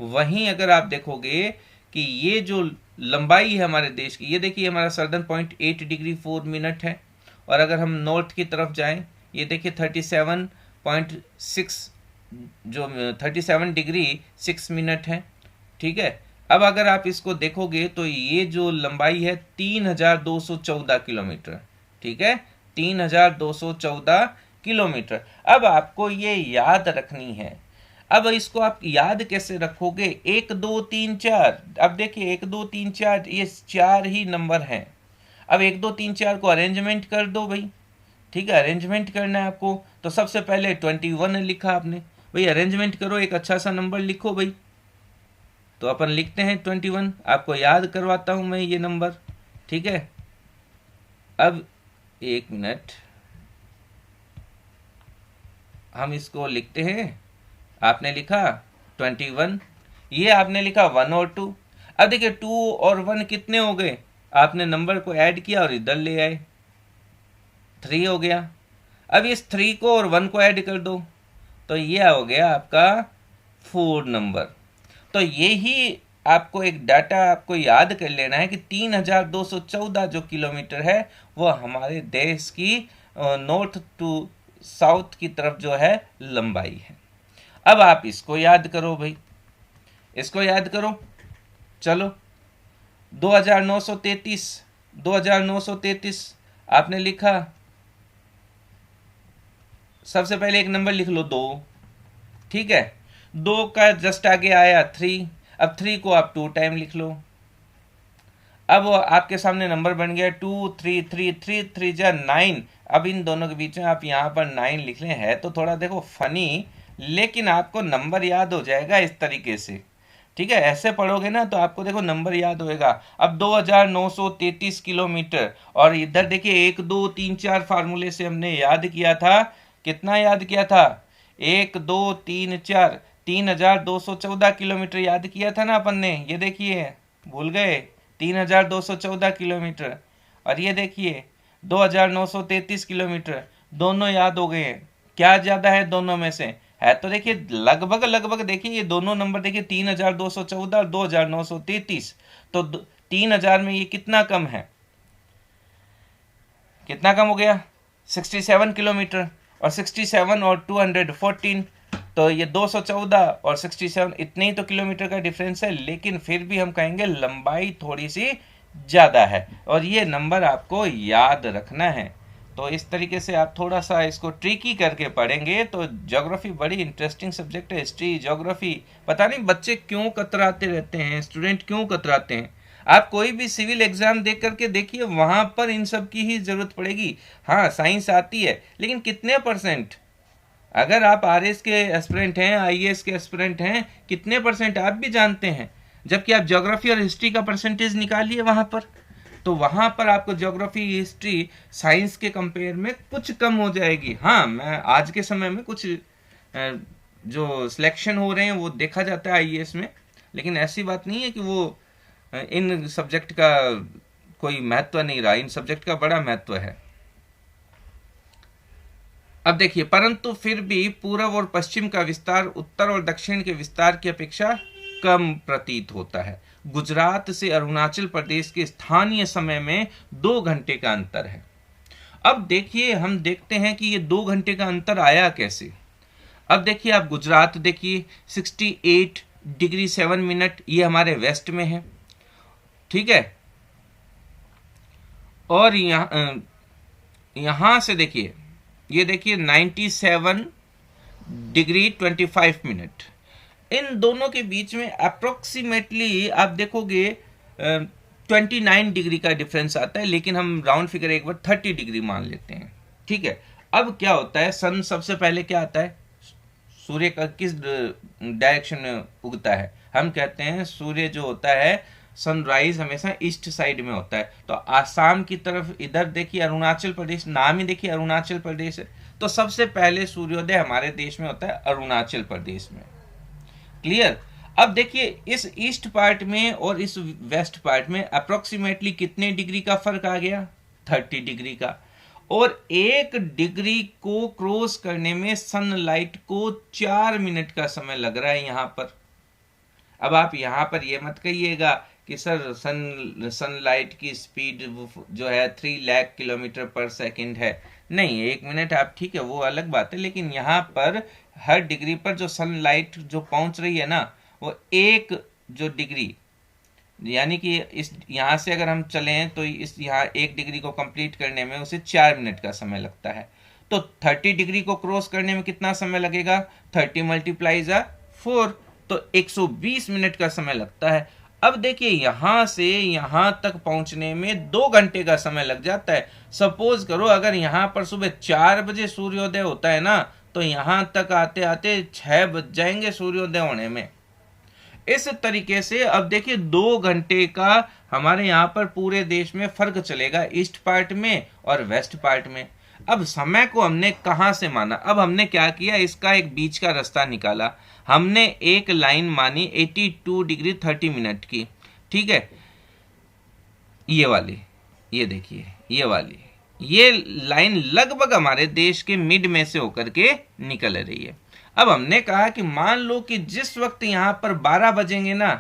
वहीं अगर आप देखोगे कि ये जो लंबाई है हमारे देश की, ये देखिए हमारा सर्दर्न पॉइंट 8 डिग्री 4 मिनट है, और अगर हम नॉर्थ की तरफ जाएं, ये देखिए 37.6 जो 37 डिग्री 6 मिनट है, ठीक है। अब अगर आप इसको देखोगे तो ये जो लंबाई है 3214 किलोमीटर, ठीक है, 3214 किलोमीटर। अब आपको ये याद रखनी है। अब इसको आप याद कैसे रखोगे, 1 2 3 4। अब देखिए 1 2 3 4, ये 4 ही नंबर हैं। अब 1 2 3 4 को अरेंजमेंट कर दो भाई, ठीक है, अरेंजमेंट करना है आपको। तो सबसे पहले 21 लिखा आपने, भाई अरेंजमेंट करो, एक अच्छा सा नंबर लिखो भाई। तो अपन लिखते हैं 21, आपको याद करवाता हूं मैं ये नंबर, ठीक है। अब 1 मिनट, हम इसको लिखते हैं। आपने लिखा 21, ये आपने लिखा 1 और 2। अब देखिए 2 और 1 कितने हो गए, आपने नंबर को ऐड किया और इधर ले आए, 3 हो गया। अब इस 3 को और 1 को ऐड कर दो, तो ये हो गया आपका 4 नंबर। तो यही आपको एक डाटा आपको याद कर लेना है कि 3214 जो किलोमीटर है वो हमारे देश की नॉर्थ टू साउथ की तरफ जो है लंबाई है। अब आप इसको याद करो भाई, इसको याद करो। चलो 2933, 2933 आपने लिखा। सबसे पहले एक नंबर लिख लो 2, ठीक है। 2 का जस्ट आगे आया 3, अब 3 को आप 2 टाइम लिख लो। अब आपके सामने नंबर बन गया 2 3 3 3 3 जा 9। अब इन दोनों के बीच में आप यहाँ पर 9 लिख लें। है तो थोड़ा देखो फनी, लेकिन आपको नंबर याद हो जाएगा इस तरीके से, ठीक है। ऐसे पढ़ोगे ना तो आपको देखो नंबर याद होएगा। अब 2933 किलोमीटर, और इधर देखिए 1 2 3 4 फार्मूले से हमने याद किया था। कितना याद किया था? 1 2 3 4, 3214 किलोमीटर याद किया था ना अपन ने। ये देखिए, भूल गए? 3214 किलोमीटर। और ये देखिए 2933 किलोमीटर, दोनों याद हो गए हैं। क्या ज्यादा है दोनों में से? है तो देखिए लगभग लगभग, देखिए ये दोनों नंबर देखिए 3214 और 2933, तो 3000 में ये कितना कम है? कितना कम हो गया? 67 किलोमीटर। और 67 और 214, तो ये 214 और 67, इतने ही तो किलोमीटर का डिफरेंस है। लेकिन फिर भी हम कहेंगे लंबाई थोड़ी सी ज़्यादा है, और ये नंबर आपको याद रखना है। तो इस तरीके से आप थोड़ा सा इसको ट्रिकी करके पढ़ेंगे तो ज्योग्राफी बड़ी इंटरेस्टिंग सब्जेक्ट है। हिस्ट्री, ज्योग्राफी, पता नहीं बच्चे क्यों कतराते रहते हैं, स्टूडेंट क्यों कतराते हैं। आप कोई भी सिविल एग्जाम देख करके देखिए, वहां पर इन सब की ही जरूरत पड़ेगी। हाँ, साइंस आती है, लेकिन कितने परसेंट? अगर आप आरएस के एस्पिरेंट हैं, आईएएस के एस्पिरेंट हैं, कितने परसेंट आप भी जानते हैं। जबकि आप ज्योग्राफी और हिस्ट्री का परसेंटेज निकालिए वहां पर, तो वहां पर आपको ज्योग्राफी, हिस्ट्री, साइंस के कंपेयर में कुछ कम हो जाएगी। हाँ, मैं आज के समय में कुछ जो सिलेक्शन हो रहे हैं वो देखा जाता है आईएएस में, लेकिन ऐसी बात नहीं है कि वो इन सब्जेक्ट का कोई महत्व नहीं रहा। इन सब्जेक्ट का बड़ा महत्व है। अब देखिए, परंतु फिर भी पूर्व और पश्चिम का विस्तार उत्तर और दक्षिण के विस्तार की अपेक्षा कम प्रतीत होता है। गुजरात से अरुणाचल प्रदेश के स्थानीय समय में 2 घंटे का अंतर है। अब देखिए, हम देखते हैं कि ये 2 घंटे का अंतर आया कैसे। अब देखिए, आप गुजरात देखिए 68 डिग्री 7 मिनट, ये हमारे वेस्ट में है, ठीक है। और यहां से देखिए, ये देखिए 97 डिग्री 25 मिनट। इन दोनों के बीच में अप्रोक्सीमेटली आप देखोगे 29 डिग्री का डिफरेंस आता है, लेकिन हम राउंड फिगर एक बार 30 डिग्री मान लेते हैं, ठीक है। अब क्या होता है, सन सबसे पहले क्या आता है, सूर्य का किस डायरेक्शन में उगता है? हम कहते हैं सूर्य जो होता है, सनराइज हमेशा ईस्ट साइड में होता है। तो आसाम की तरफ इधर देखिए अरुणाचल प्रदेश, नाम ही देखिए अरुणाचल प्रदेश है, तो सबसे पहले सूर्योदय हमारे देश में होता है अरुणाचल प्रदेश में। क्लियर? अब देखिए, इस ईस्ट पार्ट में और इस वेस्ट पार्ट में अप्रोक्सीमेटली कितने डिग्री का फर्क आ गया? 30 डिग्री का। और 1 डिग्री को क्रॉस करने में सनलाइट को 4 मिनट का समय लग रहा है यहां पर। अब आप यहां पर यह मत कहिएगा कि सर सनलाइट की स्पीड जो है 3 लाख किलोमीटर पर सेकंड है। नहीं, 1 मिनट आप, ठीक है, वो अलग बात है, लेकिन यहाँ पर हर डिग्री पर जो सनलाइट जो पहुंच रही है ना, वो 1 जो डिग्री, यानी कि इस यहाँ से अगर हम चलें तो इस यहाँ 1 डिग्री को कंप्लीट करने में उसे 4 मिनट का समय लगता है। तो 30 डिग्री को क्रॉस करने में कितना समय लगेगा? 30 मल्टीप्लाइज 4, तो 120 मिनट का समय लगता है। अब देखिए, यहां से यहां तक पहुंचने में 2 घंटे का समय लग जाता है। सपोज करो अगर यहां पर सुबह 4 बजे सूर्योदय होता है ना, तो यहां तक आते आते 6 बज जाएंगे सूर्योदय होने में। इस तरीके से अब देखिए 2 घंटे का हमारे यहाँ पर पूरे देश में फर्क चलेगा, ईस्ट पार्ट में और वेस्ट पार्ट में। अब समय को हमने कहां से माना? अब हमने क्या किया, इसका एक बीच का रास्ता निकाला। हमने एक लाइन मानी 82 डिग्री 30 मिनट की, ठीक है, ये वाली, ये देखिए ये वाली, ये लाइन लगभग हमारे देश के मिड में से होकर के निकल रही है। अब हमने कहा कि मान लो कि जिस वक्त यहां पर 12 बजेंगे ना,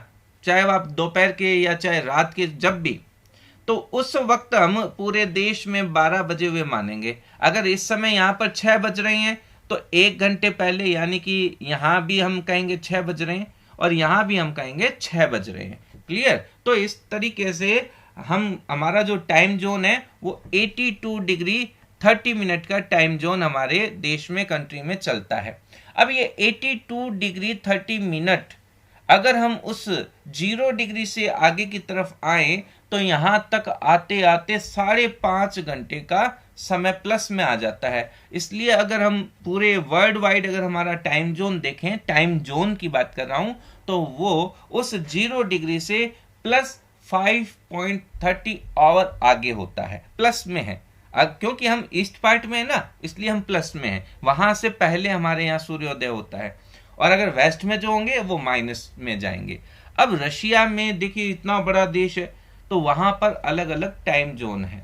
चाहे आप दोपहर के या चाहे रात के, जब भी, तो उस वक्त हम पूरे देश में 12 बजे हुए मानेंगे। अगर इस समय यहाँ पर 6 बज रहे हैं तो 1 घंटे पहले, यानी कि यहाँ भी हम कहेंगे 6 बज रहे हैं और यहाँ भी हम कहेंगे 6 बज रहे हैं। क्लियर। तो इस तरीके से हमारा जो टाइम जोन है वो 82 डिग्री 30 मिनट का टाइम जोन हमारे देश में, कंट्री में चलता है। अब ये 82 डिग्री 30 मिनट अगर हम उस 0 डिग्री से आगे की तरफ आए तो यहां तक आते आते 5.5 घंटे का समय प्लस में आ जाता है। इसलिए अगर हम पूरे वर्ल्ड वाइड अगर हमारा टाइम जोन देखें, टाइम जोन की बात कर रहा हूं, तो वो उस 0 डिग्री से प्लस 5.30 आवर आगे होता है, प्लस में है। अब क्योंकि हम ईस्ट पार्ट में है ना, इसलिए हम प्लस में हैं। वहां से पहले हमारे यहाँ सूर्योदय होता है, और अगर वेस्ट में जो होंगे वो माइनस में जाएंगे। अब रशिया में देखिए इतना बड़ा देश है, तो वहां पर अलग अलग टाइम जोन है,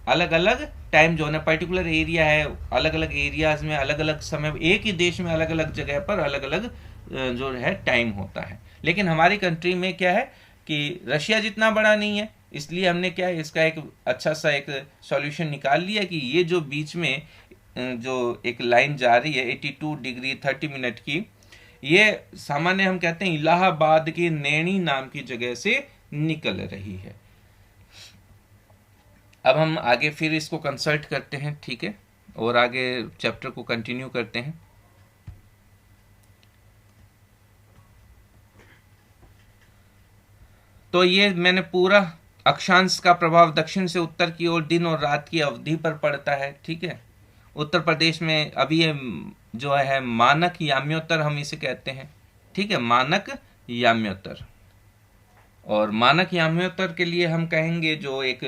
अलग अलग टाइम जोन है, पर्टिकुलर एरिया है, अलग अलग एरियाज में अलग अलग समय, एक ही देश में अलग अलग जगह पर अलग अलग जो है टाइम होता है। लेकिन हमारी कंट्री में क्या है कि रशिया जितना बड़ा नहीं है, इसलिए हमने क्या है इसका एक अच्छा सा एक सॉल्यूशन निकाल लिया कि ये जो बीच में जो एक लाइन जा रही है 82 डिग्री 30 मिनट की, ये सामान्य हम कहते हैं इलाहाबाद के नैनी नाम की जगह से निकल रही है। अब हम आगे फिर इसको कंसल्ट करते हैं, ठीक है, और आगे चैप्टर को कंटिन्यू करते हैं। तो ये मैंने पूरा अक्षांश का प्रभाव दक्षिण से उत्तर की ओर दिन और रात की अवधि पर पड़ता है, ठीक है। उत्तर प्रदेश में अभी ये जो है मानक याम्योत्तर हम इसे कहते हैं, ठीक है, मानक याम्योत्तर। और मानक याम्योत्तर के लिए हम कहेंगे जो एक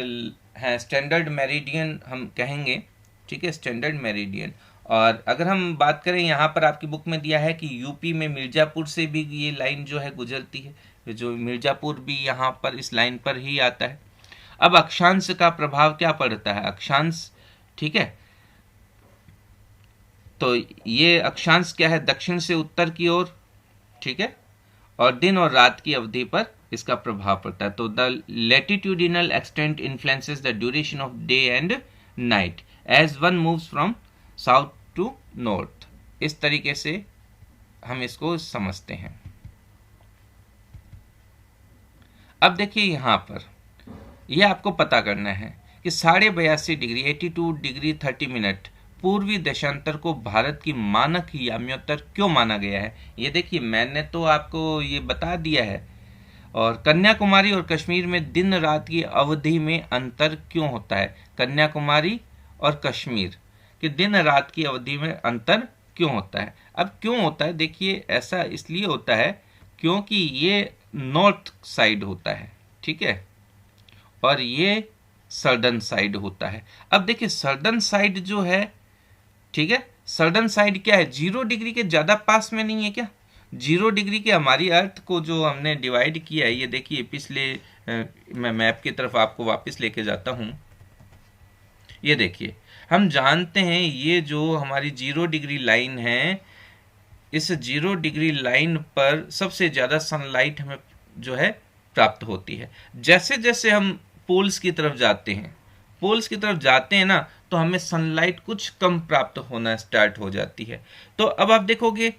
है स्टैंडर्ड मेरिडियन हम कहेंगे, ठीक है, स्टैंडर्ड मेरिडियन। और अगर हम बात करें, यहाँ पर आपकी बुक में दिया है कि यूपी में मिर्जापुर से भी ये लाइन जो है गुजरती है, जो मिर्जापुर भी यहाँ पर इस लाइन पर ही आता है। अब अक्षांश का प्रभाव क्या पड़ता है, अक्षांश, ठीक है, तो ये अक्षांश क्या है, दक्षिण से उत्तर की ओर, ठीक है, और दिन और रात की अवधि पर इसका प्रभाव पड़ता है। तो the latitudinal extent influences the duration of day and night as one moves from south to north. इस तरीके से हम इसको समझते हैं। अब देखिए यहां पर यह आपको पता करना है कि 82.5 डिग्री 82 डिग्री 30 मिनट पूर्वी देशांतर को भारत की मानक याम्योत्तर क्यों माना गया है। ये देखिए मैंने तो आपको ये बता दिया है। और कन्याकुमारी और कश्मीर में दिन रात की अवधि में अंतर क्यों होता है, कन्याकुमारी और कश्मीर के दिन रात की अवधि में अंतर क्यों होता है। अब क्यों होता है, देखिए ऐसा इसलिए होता है क्योंकि ये नॉर्थ साइड होता है, ठीक है, और ये सर्दर्न साइड होता है। अब देखिए सर्दर्न साइड जो है, ठीक है, सर्दर्न साइड क्या है, 0 डिग्री के ज्यादा पास में नहीं है क्या। 0 डिग्री के हमारी अर्थ को जो हमने डिवाइड किया है, ये देखिए पिछले मैं मैप की तरफ आपको वापस लेके जाता हूं। ये देखिए हम जानते हैं ये जो हमारी 0 डिग्री लाइन है, इस 0 डिग्री लाइन पर सबसे ज्यादा सनलाइट हमें जो है प्राप्त होती है। जैसे जैसे हम पोल्स की तरफ जाते हैं, पोल्स की तरफ जाते हैं ना, तो हमें सनलाइट कुछ कम प्राप्त होना स्टार्ट हो जाती है। तो अब आप देखोगे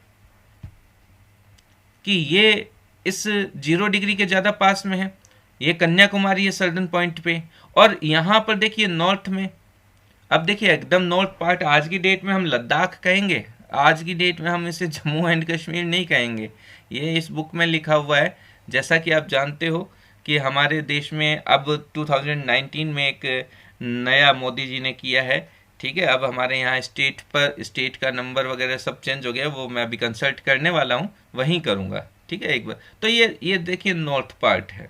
कि ये इस 0 डिग्री के ज्यादा पास में है, ये कन्याकुमारी है सर्दर्न पॉइंट पे, और यहां पर देखिए नॉर्थ में, अब देखिए एकदम नॉर्थ पार्ट आज की डेट में हम लद्दाख कहेंगे, आज की डेट में हम इसे जम्मू एंड कश्मीर नहीं कहेंगे। ये इस बुक में लिखा हुआ है। जैसा कि आप जानते हो कि हमारे देश में अब 2019 में एक नया मोदी जी ने किया है, ठीक है। अब हमारे यहाँ स्टेट पर स्टेट का नंबर वगैरह सब चेंज हो गया, वो मैं अभी कंसल्ट करने वाला हूँ, वहीं करूँगा, ठीक है, एक बार। तो ये देखिए नॉर्थ पार्ट है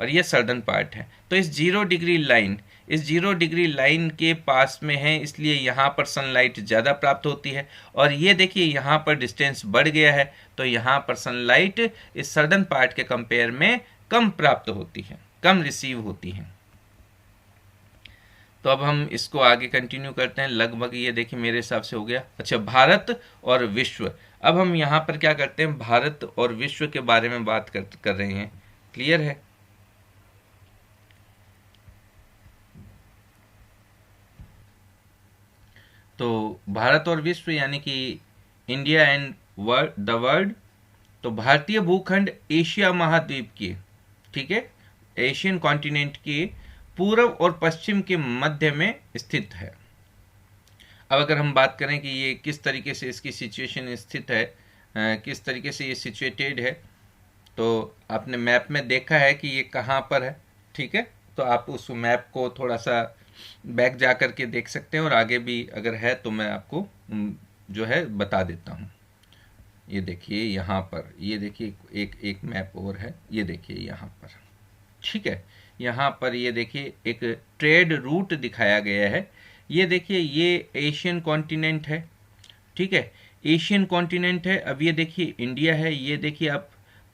और ये सर्दर्न पार्ट है। तो इस 0 डिग्री लाइन, इस 0 डिग्री लाइन के पास में है, इसलिए यहाँ पर सनलाइट ज़्यादा प्राप्त होती है। और ये देखिए यहाँ पर डिस्टेंस बढ़ गया है, तो यहाँ पर सनलाइट इस सर्दर्न पार्ट के कंपेयर में कम प्राप्त होती है, कम रिसीव होती है। तो अब हम इसको आगे कंटिन्यू करते हैं। लगभग ये देखिए मेरे हिसाब से हो गया। अच्छा, भारत और विश्व। अब हम यहाँ पर क्या करते हैं, भारत और विश्व के बारे में बात कर रहे हैं। क्लियर है। तो भारत और विश्व यानी कि इंडिया एंड द वर्ल्ड। तो भारतीय भूखंड एशिया महाद्वीप की, ठीक है, एशियन कॉन्टिनेंट के पूर्व और पश्चिम के मध्य में स्थित है। अब अगर हम बात करें कि ये किस तरीके से इसकी सिचुएशन स्थित है, किस तरीके से ये सिचुएटेड है, तो आपने मैप में देखा है कि ये कहाँ पर है। ठीक है, तो आप उस मैप को थोड़ा सा बैक जा कर के देख सकते हैं, और आगे भी अगर है तो मैं आपको जो है बता देता हूँ। ये देखिए यहाँ पर, ये देखिए एक मैप और है, ये देखिए यहाँ पर। ठीक है, यहाँ पर ये देखिए एक ट्रेड रूट दिखाया गया है। ये देखिए ये एशियन कॉन्टिनेंट है। ठीक है, एशियन कॉन्टिनेंट है। अब ये देखिए इंडिया है, ये देखिए आप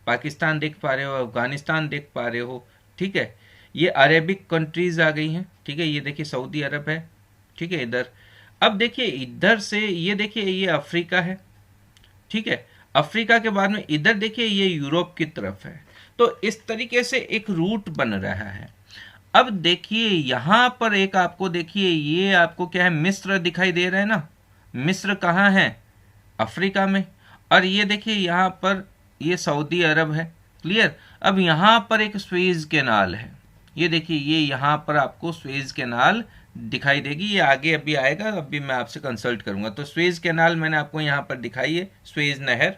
पाकिस्तान देख पा रहे हो, अफगानिस्तान देख पा रहे हो। ठीक है, ये अरेबिक कंट्रीज आ गई हैं। ठीक है, ये देखिए सऊदी अरब है। ठीक है, इधर अब देखिए इधर से ये देखिए ये अफ्रीका है। ठीक है, अफ्रीका के बाद में इधर देखिए ये यूरोप की तरफ है। तो इस तरीके से एक रूट बन रहा है। अब देखिए यहां पर एक आपको देखिए ये आपको क्या है, मिस्र दिखाई दे रहा है ना। मिस्र कहाँ है, अफ्रीका में। और ये देखिए यहां पर ये सऊदी अरब है। क्लियर। अब यहां पर एक स्वेज कैनाल है। ये देखिए ये यहां पर आपको स्वेज कैनाल दिखाई देगी। ये आगे अभी आएगा, अभी मैं आपसे कंसल्ट करूंगा। तो स्वेज कैनाल मैंने आपको यहां पर दिखाई है, स्वेज नहर।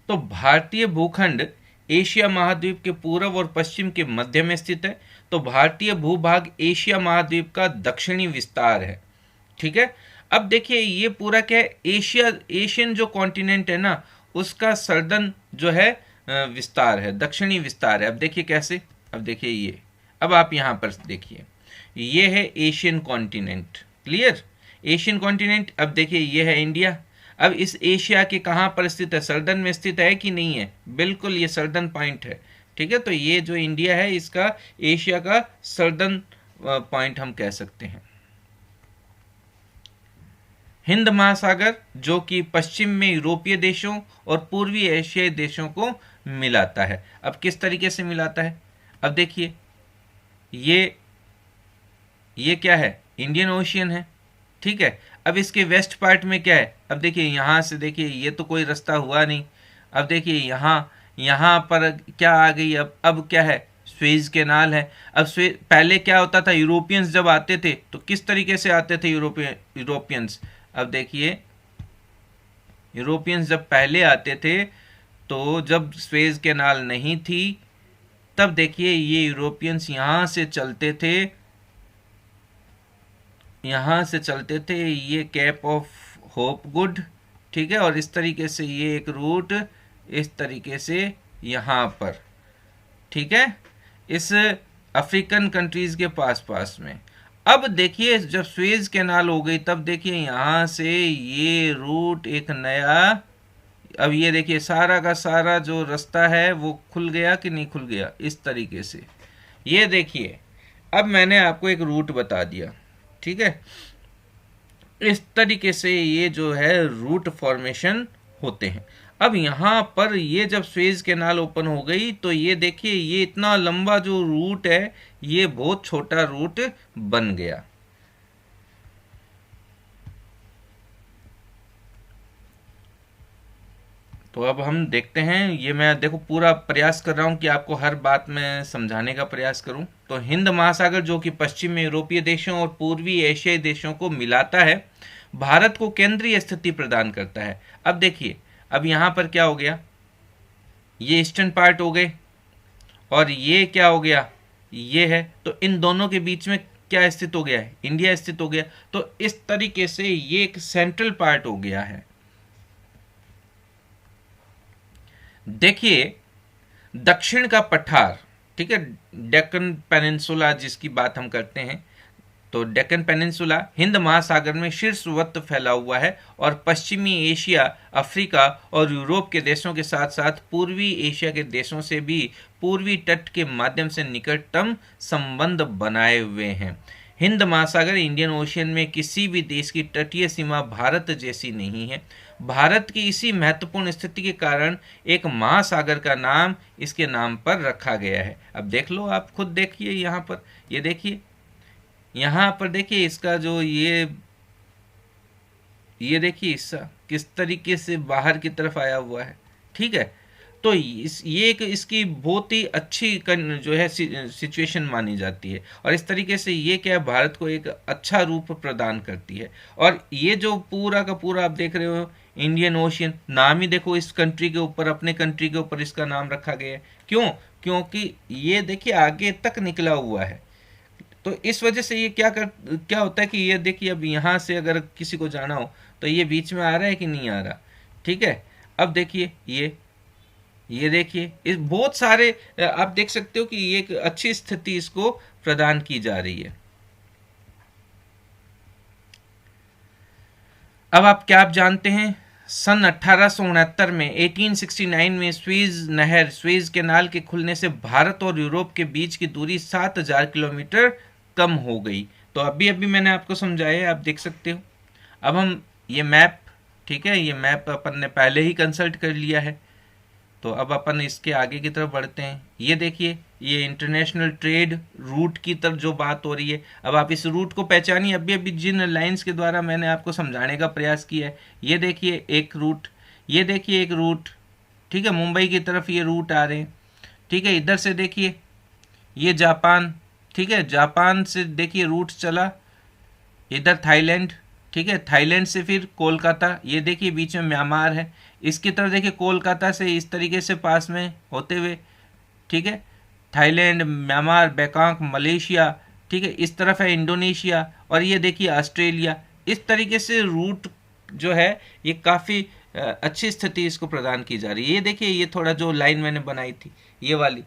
तो भारतीय भूखंड एशिया महाद्वीप के पूर्व और पश्चिम के मध्य में स्थित है। तो भारतीय भूभाग एशिया महाद्वीप का दक्षिणी विस्तार है। ठीक है, अब देखिए ये पूरा क्या है, एशियन जो कॉन्टिनेंट है ना, उसका सर्दन जो है विस्तार है, दक्षिणी विस्तार है। अब देखिए कैसे, अब देखिए ये, अब आप यहां पर देखिए ये है Asian continent. Clear, Asian continent. अब देखिए ये है इंडिया। अब इस एशिया के कहां पर स्थित है, सर्दन में स्थित है कि नहीं है, बिल्कुल ये सर्दन पॉइंट है। ठीक है, तो ये जो इंडिया है इसका एशिया का सर्दन पॉइंट हम कह सकते हैं। हिंद महासागर जो कि पश्चिम में यूरोपीय देशों और पूर्वी एशियाई देशों को मिलाता है। अब किस तरीके से मिलाता है, अब देखिए ये क्या है, इंडियन ओशियन है। ठीक है, अब इसके वेस्ट पार्ट में क्या है, अब देखिए यहां से देखिए ये तो कोई रास्ता हुआ नहीं। अब देखिए यहां पर क्या आ गई, अब क्या है, स्वेज कैनाल है। अब पहले क्या होता था, यूरोपियंस जब आते थे तो किस तरीके से आते थे यूरोपियंस। अब देखिए यूरोपियंस जब पहले आते थे तो जब स्वेज कैनाल नहीं थी तब देखिए ये यूरोपियंस यहां से चलते थे, ये कैप ऑफ होप गुड। ठीक है, और इस तरीके से ये एक रूट इस तरीके से यहां पर। ठीक है, इस अफ्रीकन कंट्रीज के पास में। अब देखिए जब स्वेज कैनाल हो गई तब देखिए यहां से ये रूट एक नया, अब ये देखिए सारा का सारा जो रास्ता है वो खुल गया कि नहीं खुल गया, इस तरीके से। ये देखिए अब मैंने आपको एक रूट बता दिया। ठीक है, इस तरीके से ये जो है रूट फॉर्मेशन होते हैं। अब यहाँ पर ये जब स्वेज कैनाल ओपन हो गई तो ये देखिए ये इतना लंबा जो रूट है ये बहुत छोटा रूट बन गया। तो अब हम देखते हैं, ये मैं देखो पूरा प्रयास कर रहा हूं कि आपको हर बात में समझाने का प्रयास करूं। तो हिंद महासागर जो कि पश्चिम में यूरोपीय देशों और पूर्वी एशियाई देशों को मिलाता है, भारत को केंद्रीय स्थिति प्रदान करता है। अब देखिए अब यहां पर क्या हो गया, ये ईस्टर्न पार्ट हो गए और ये क्या हो गया, ये है। तो इन दोनों के बीच में क्या स्थित हो गया है, इंडिया स्थित हो गया। तो इस तरीके से ये एक सेंट्रल पार्ट हो गया है। देखिए दक्षिण का पठार, ठीक है, डेक्कन पेनिनसुला जिसकी बात हम करते हैं, तो डेक्कन पेनिनसुला हिंद महासागर में शीर्षवत फैला हुआ है और पश्चिमी एशिया, अफ्रीका और यूरोप के देशों के साथ साथ पूर्वी एशिया के देशों से भी पूर्वी तट के माध्यम से निकटतम संबंध बनाए हुए हैं। हिंद महासागर इंडियन ओशियन में किसी भी देश की तटीय सीमा भारत जैसी नहीं है। भारत की इसी महत्वपूर्ण स्थिति के कारण एक महासागर का नाम इसके नाम पर रखा गया है। अब देख लो, आप खुद देखिए यहाँ पर, ये देखिए यहाँ पर देखिए इसका जो ये देखिए हिस्सा किस तरीके से बाहर की तरफ आया हुआ है। ठीक है, तो ये एक इसकी बहुत ही अच्छी जो है सिचुएशन मानी जाती है, और इस तरीके से ये क्या है, भारत को एक अच्छा रूप प्रदान करती है। और ये जो पूरा का पूरा आप देख रहे हो इंडियन ओशियन, नाम ही देखो इस कंट्री के ऊपर, अपने कंट्री के ऊपर इसका नाम रखा गया है। क्यों? क्योंकि ये देखिए आगे तक निकला हुआ है। तो इस वजह से ये क्या होता है कि ये देखिए, अब यहाँ से अगर किसी को जाना हो तो ये बीच में आ रहा है कि नहीं आ रहा, ठीक है। अब देखिए ये देखिए, इस बहुत सारे आप देख सकते हो कि ये एक अच्छी स्थिति इसको प्रदान की जा रही है। अब आप जानते हैं सन 1869 में 1869 में स्वेज कैनाल के खुलने से भारत और यूरोप के बीच की दूरी 7000 किलोमीटर कम हो गई। तो अभी अभी मैंने आपको समझाया, आप देख सकते हो। अब हम ये मैप, ठीक है, ये मैप अपन ने पहले ही कंसल्ट कर लिया है, तो अब अपन इसके आगे की तरफ बढ़ते हैं। ये देखिए, ये इंटरनेशनल ट्रेड रूट की तरफ जो बात हो रही है, अब आप इस रूट को पहचानिए। अभी अभी जिन लाइंस के द्वारा मैंने आपको समझाने का प्रयास किया है, ये देखिए एक रूट, ये देखिए एक रूट, ठीक है, मुंबई की तरफ ये रूट आ रहे हैं, ठीक है। इधर से देखिए ये जापान, ठीक है, जापान से देखिए रूट चला, इधर थाईलैंड, ठीक है, थाईलैंड से फिर कोलकाता, ये देखिए बीच में म्यांमार है, इसकी तरफ देखिए कोलकाता से इस तरीके से पास में होते हुए, ठीक है, थाईलैंड, म्यांमार, बैंकॉक, मलेशिया, ठीक है, इस तरफ है इंडोनेशिया, और ये देखिए ऑस्ट्रेलिया। इस तरीके से रूट जो है ये काफ़ी अच्छी स्थिति इसको प्रदान की जा रही है। ये देखिए, ये थोड़ा जो लाइन मैंने बनाई थी ये वाली,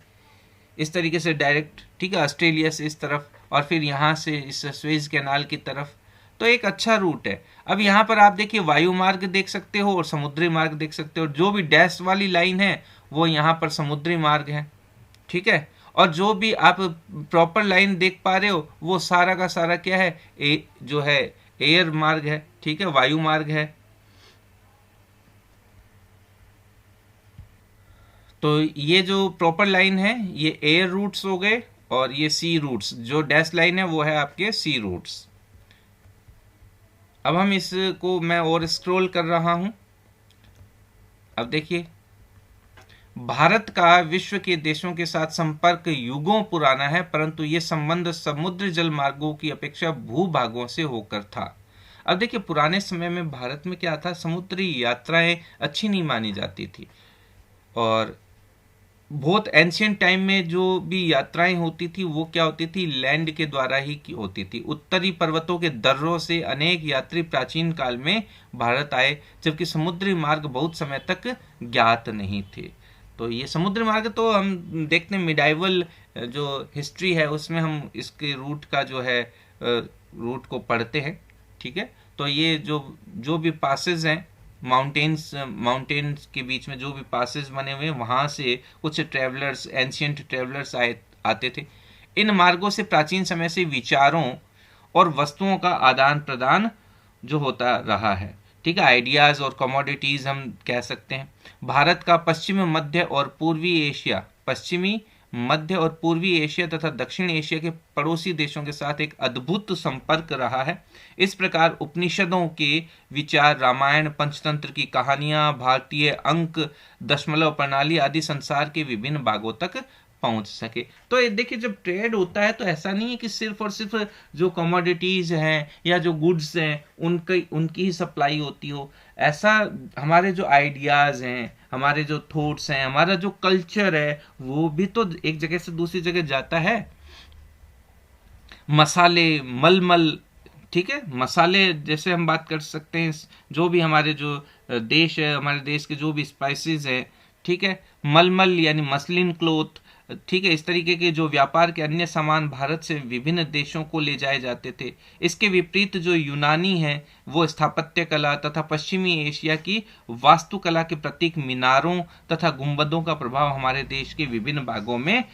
इस तरीके से डायरेक्ट, ठीक है, ऑस्ट्रेलिया से इस तरफ और फिर यहाँ से इस स्वेज कैनाल की तरफ, तो एक अच्छा रूट है। अब यहाँ पर आप देखिए वायु मार्ग देख सकते हो और समुद्री मार्ग देख सकते हो। जो भी डैश वाली लाइन है वो यहाँ पर समुद्री मार्ग है, ठीक है, और जो भी आप प्रॉपर लाइन देख पा रहे हो वो सारा का सारा क्या है, जो है एयर मार्ग है, ठीक है, वायु मार्ग है। तो ये जो प्रॉपर लाइन है ये एयर रूट्स हो गए, और ये सी रूट्स, जो डैश लाइन है वो है आपके सी रूट्स। अब हम इसको मैं और स्क्रॉल कर रहा हूं। अब देखिए, भारत का विश्व के देशों के साथ संपर्क युगों पुराना है, परंतु ये संबंध समुद्र जल मार्गों की अपेक्षा भूभागों से होकर था। अब देखिए, पुराने समय में भारत में क्या था, समुद्री यात्राएं अच्छी नहीं मानी जाती थी, और बहुत एंशियंट टाइम में जो भी यात्राएं होती थी वो क्या होती थी, लैंड के द्वारा ही की होती थी। उत्तरी पर्वतों के दर्रों से अनेक यात्री प्राचीन काल में भारत आए, जबकि समुद्री मार्ग बहुत समय तक ज्ञात नहीं थे। तो ये समुद्री मार्ग तो हम देखते हैं मिडाइवल जो हिस्ट्री है उसमें हम इसके रूट का जो है रूट को पढ़ते हैं, ठीक है। तो ये जो भी पासेज हैं, माउंटेन्स के बीच में जो भी पासेस बने हुए हैं, वहाँ से कुछ ट्रैवलर्स, एंशियंट ट्रैवलर्स आते थे। इन मार्गों से प्राचीन समय से विचारों और वस्तुओं का आदान प्रदान जो होता रहा है, ठीक है, आइडियाज़ और कमोडिटीज़ हम कह सकते हैं। भारत का पश्चिमी मध्य और पूर्वी एशिया तथा दक्षिण एशिया के पड़ोसी देशों के साथ एक अद्भुत संपर्क रहा है। इस प्रकार उपनिषदों के विचार, रामायण, पंचतंत्र की कहानियां, भारतीय अंक, दशमलव प्रणाली आदि संसार के विभिन्न भागों तक पहुंच सके। तो ये देखिए, जब ट्रेड होता है तो ऐसा नहीं है कि सिर्फ और सिर्फ जो कमोडिटीज हैं या जो गुड्स हैं उनकी ही सप्लाई होती हो। ऐसा हमारे जो आइडियाज हैं, हमारे जो थॉट्स हैं, हमारा जो कल्चर है, वो भी तो एक जगह से दूसरी जगह जाता है। मसाले, मलमल, ठीक है, मसाले जैसे हम बात कर सकते हैं, जो भी हमारे जो देश है, हमारे देश के जो भी स्पाइसेस है, ठीक है, मलमल यानी मसलिन क्लोथ, ठीक है, इस तरीके के जो व्यापार के अन्य सामान भारत से विभिन्न देशों को ले जाए जाते थे। इसके विपरीत जो यूनानी है वो स्थापत्य कला तथा पश्चिमी एशिया की वास्तुकला के प्रतीक मीनारों तथा गुंबदों का प्रभाव हमारे देश के विभिन्न भागों में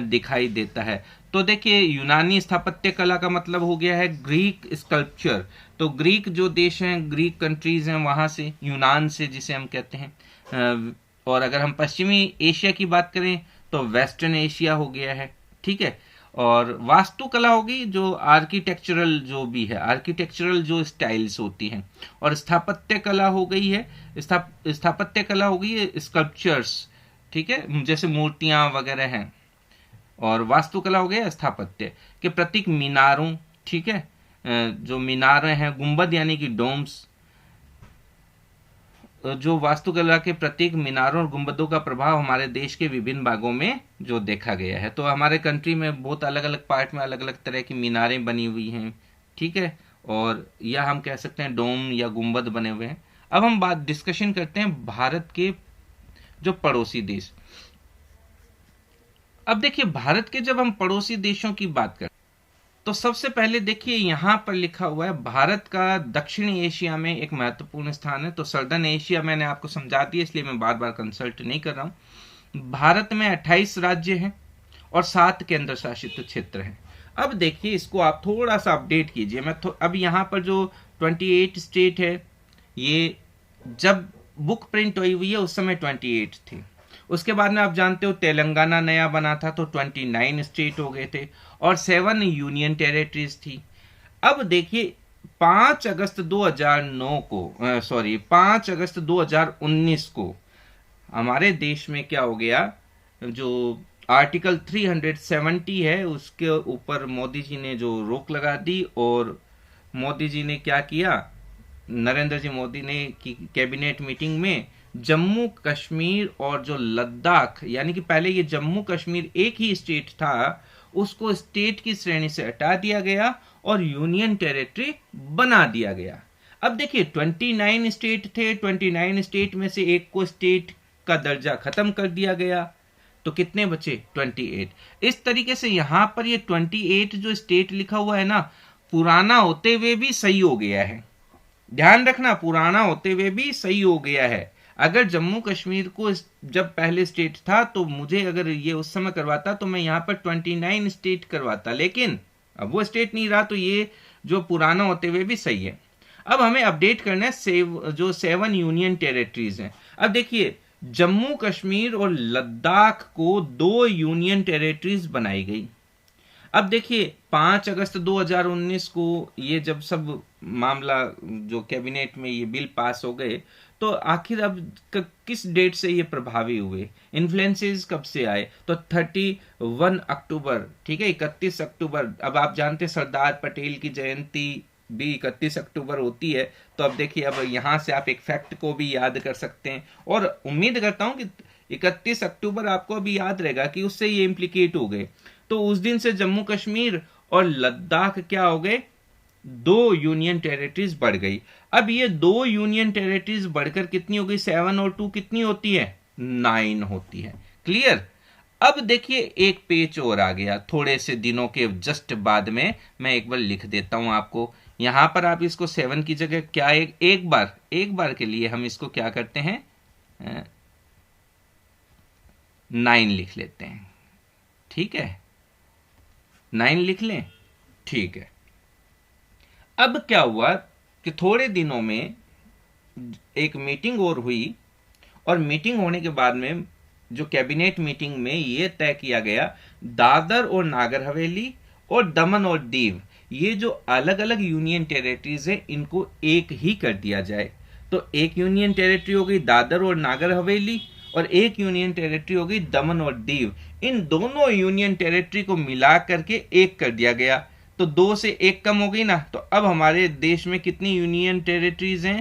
दिखाई देता है। तो देखिए, यूनानी स्थापत्य कला का मतलब हो गया है ग्रीक स्कल्पचर। तो ग्रीक जो देश हैं, ग्रीक कंट्रीज हैं, वहाँ से, यूनान से जिसे हम कहते हैं। और अगर हम पश्चिमी एशिया की बात करें तो वेस्टर्न एशिया हो गया है, ठीक है। और वास्तुकला होगी जो आर्किटेक्चरल जो भी है, आर्किटेक्चरल जो स्टाइल्स होती हैं। और स्थापत्य कला हो गई है, स्थापत्य कला हो गई है स्कल्पचर्स, ठीक है, जैसे मूर्तियां वगैरह हैं। और वास्तुकला हो गया स्थापत्य के प्रतीक मीनारों, ठीक है, जो मीनारें हैं, गुंबद यानी कि डोम्स, जो वास्तुकला के प्रतीक मीनारों और गुंबदों का प्रभाव हमारे देश के विभिन्न भागों में जो देखा गया है। तो हमारे कंट्री में बहुत अलग अलग पार्ट में अलग अलग तरह की मीनारें बनी हुई हैं, ठीक है, और या हम कह सकते हैं डोम या गुंबद बने हुए हैं। अब हम बात डिस्कशन करते हैं भारत के जो पड़ोसी देश। अब देखिए, भारत के जब हम पड़ोसी देशों की बात करते तो सबसे पहले देखिए यहां पर लिखा हुआ है भारत का दक्षिणी एशिया में एक महत्वपूर्ण स्थान है। तो सर्दर्न एशिया मैंने आपको समझा दिया, इसलिए मैं बार बार कंसल्ट नहीं कर रहा हूं। भारत में 28 राज्य हैं और 7 केंद्र शासित क्षेत्र हैं। अब देखिए इसको आप थोड़ा सा अपडेट कीजिए। मैं अब यहां पर जो 28 स्टेट है, ये जब बुक प्रिंट हुई हुई है उस समय 28 थी। उसके बाद में आप जानते हो तेलंगाना नया बना था तो 29 स्टेट हो गए थे और 7 यूनियन टेरिटरीज थी। अब देखिए 5 अगस्त 2009 को 5 अगस्त 2019 को हमारे देश में क्या हो गया, जो आर्टिकल 370 है उसके ऊपर मोदी जी ने जो रोक लगा दी। और मोदी जी ने क्या किया, नरेंद्र जी मोदी ने की कैबिनेट मीटिंग में जम्मू कश्मीर और जो लद्दाख, यानी कि पहले ये जम्मू कश्मीर एक ही स्टेट था, उसको स्टेट की श्रेणी से हटा दिया गया और यूनियन टेरिटरी बना दिया गया। अब देखिए 29 स्टेट थे, 29 स्टेट में से एक को स्टेट का दर्जा खत्म कर दिया गया, तो कितने बचे 28। इस तरीके से यहां पर ये 28 जो स्टेट लिखा हुआ है ना, पुराना होते हुए भी सही हो गया है। ध्यान रखना, पुराना होते हुए भी सही हो गया है। अगर जम्मू कश्मीर को जब पहले स्टेट था तो मुझे अगर ये उस समय करवाता तो मैं यहाँ पर 29 स्टेट करवाता, लेकिन अब वो स्टेट नहीं रहा तो ये जो पुराना होते हुए भी सही है। अब हमें अपडेट करना है जो 7 यूनियन टेरिटरीज हैं। अब देखिए जम्मू कश्मीर और लद्दाख को 2 यूनियन टेरिटरीज बनाई गई। अब देखिए 5 अगस्त 2019 को ये जब सब मामला जो कैबिनेट में ये बिल पास हो गए, तो आखिर अब किस डेट से ये प्रभावी हुए, इन्फ्लुएंसेस कब से आए, तो 31 अक्टूबर, ठीक है, 31 अक्टूबर। अब आप जानते हैं सरदार पटेल की जयंती भी 31 अक्टूबर होती है। तो अब देखिए, अब यहां से आप एक फैक्ट को भी याद कर सकते हैं और उम्मीद करता हूं कि 31 अक्टूबर आपको अभी याद रहेगा कि उससे ये इम्प्लीकेट हो गए। तो उस दिन से जम्मू कश्मीर और लद्दाख क्या हो गए, 2 यूनियन टेरिटरीज बढ़ गई। अब ये 2 यूनियन टेरिटरीज बढ़कर कितनी हो गई, 7 और 2 कितनी होती है, 9 होती है। क्लियर। अब देखिए एक पेज और आ गया थोड़े से दिनों के जस्ट बाद में, मैं एक बार लिख देता हूं आपको। यहां पर आप इसको 7 की जगह क्या एक बार के लिए हम इसको क्या करते हैं, 9 लिख लेते हैं। ठीक है, 9 लिख लें, ठीक है। अब क्या हुआ कि थोड़े दिनों में एक मीटिंग और हुई और मीटिंग होने के बाद में जो कैबिनेट मीटिंग में यह तय किया गया, दादर और नागर हवेली और दमन और दीव, ये जो अलग अलग यूनियन टेरिटरीज है इनको एक ही कर दिया जाए। तो एक यूनियन टेरिटरी हो गई दादर और नागर हवेली और एक यूनियन टेरिटरी हो गई दमन और दीव। इन दोनों यूनियन टेरिटरी को मिला करके एक कर दिया गया, तो 2 से 1 कम हो गई ना। तो अब हमारे देश में कितनी यूनियन टेरिटरीज हैं,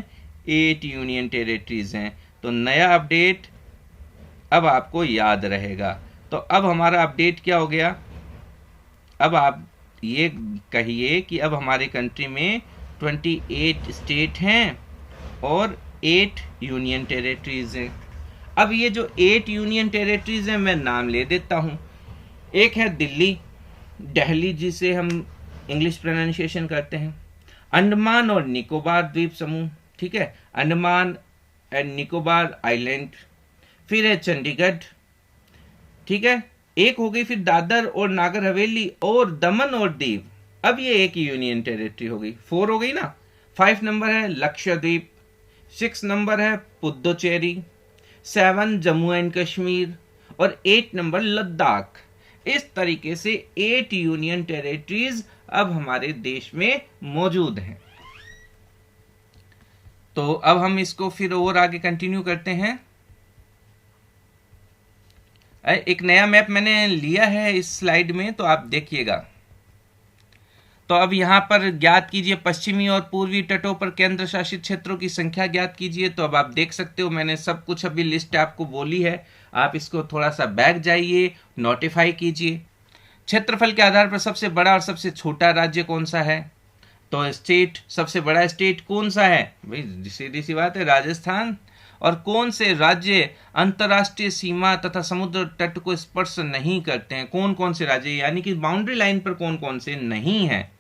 8 यूनियन टेरिटरीज हैं। तो नया अपडेट अब आपको याद रहेगा। तो अब हमारा अपडेट क्या हो गया, अब आप ये कहिए कि अब हमारे कंट्री में 28 स्टेट हैं और 8 यूनियन टेरिटरीज हैं। अब ये जो 8 यूनियन टेरिटरीज हैं मैं नाम ले देता हूं। एक है दिल्ली, जिसे हम इंग्लिश प्रोनाउंसिएशन करते हैं। अंडमान और निकोबार द्वीप समूह, ठीक है, अंडमान एंड निकोबार आइलैंड। फिर है चंडीगढ़, ठीक है, एक हो गई। फिर दादर और नागर हवेली और दमन और दीव, अब ये एक यूनियन टेरिटरी हो गई, 4 हो गई ना। 5 नंबर है लक्षद्वीप, 6 नंबर है पुद्दुचेरी, 7 जम्मू एंड कश्मीर और 8 नंबर लद्दाख। इस तरीके से 8 यूनियन टेरिटरीज अब हमारे देश में मौजूद हैं। तो अब हम इसको फिर और आगे कंटिन्यू करते हैं। एक नया मैप मैंने लिया है इस स्लाइड में, तो आप देखिएगा। तो अब यहाँ पर ज्ञात कीजिए पश्चिमी और पूर्वी तटों पर केंद्र शासित क्षेत्रों की संख्या ज्ञात कीजिए। तो अब आप देख सकते हो मैंने सब कुछ अभी लिस्ट आपको बोली है, आप इसको थोड़ा सा बैक जाइए, नोटिफाई कीजिए। क्षेत्रफल के आधार पर सबसे बड़ा और सबसे छोटा राज्य कौन सा है? तो स्टेट, सबसे बड़ा स्टेट कौन सा है भाई? सीधी सी बात है, राजस्थान। और कौन से राज्य अंतर्राष्ट्रीय सीमा तथा समुद्र तट को स्पर्श नहीं करते हैं? कौन कौन से राज्य, यानी कि बाउंड्री लाइन पर कौन कौन से नहीं है?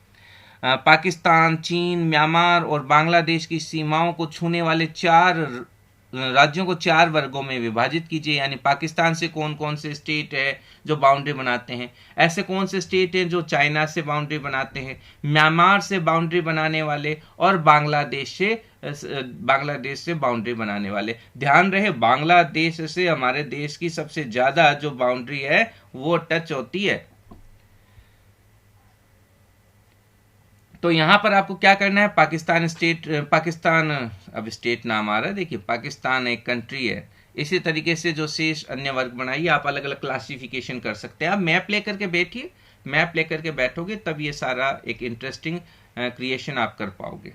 पाकिस्तान, चीन, म्यांमार और बांग्लादेश की सीमाओं को छूने वाले 4 राज्यों को 4 वर्गों में विभाजित कीजिए। यानी पाकिस्तान से कौन कौन से स्टेट है जो बाउंड्री बनाते हैं, ऐसे कौन से स्टेट हैं जो चाइना से बाउंड्री बनाते हैं, म्यांमार से बाउंड्री बनाने वाले, और बांग्लादेश से बाउंड्री बनाने वाले। ध्यान रहे, बांग्लादेश से हमारे देश की सबसे ज्यादा जो बाउंड्री है वो टच होती है। तो यहां पर आपको क्या करना है, पाकिस्तान, अब स्टेट नाम आ रहा है, देखिए पाकिस्तान एक कंट्री है। इसी तरीके से जो शेष अन्य वर्ग बनाइए, आप अलग अलग क्लासिफिकेशन कर सकते हैं। आप मैप लेकर के बैठिए, मैप लेकर के बैठोगे तब ये सारा एक इंटरेस्टिंग क्रिएशन आप कर पाओगे।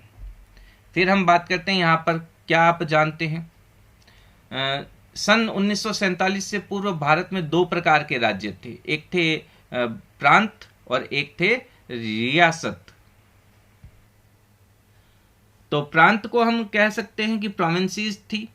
फिर हम बात करते हैं यहाँ पर, क्या आप जानते हैं सन 1947 से पूर्व भारत में 2 प्रकार के राज्य थे, एक थे प्रांत और एक थे रियासत। तो प्रांत को हम कह सकते हैं कि प्रोविंसेस थी,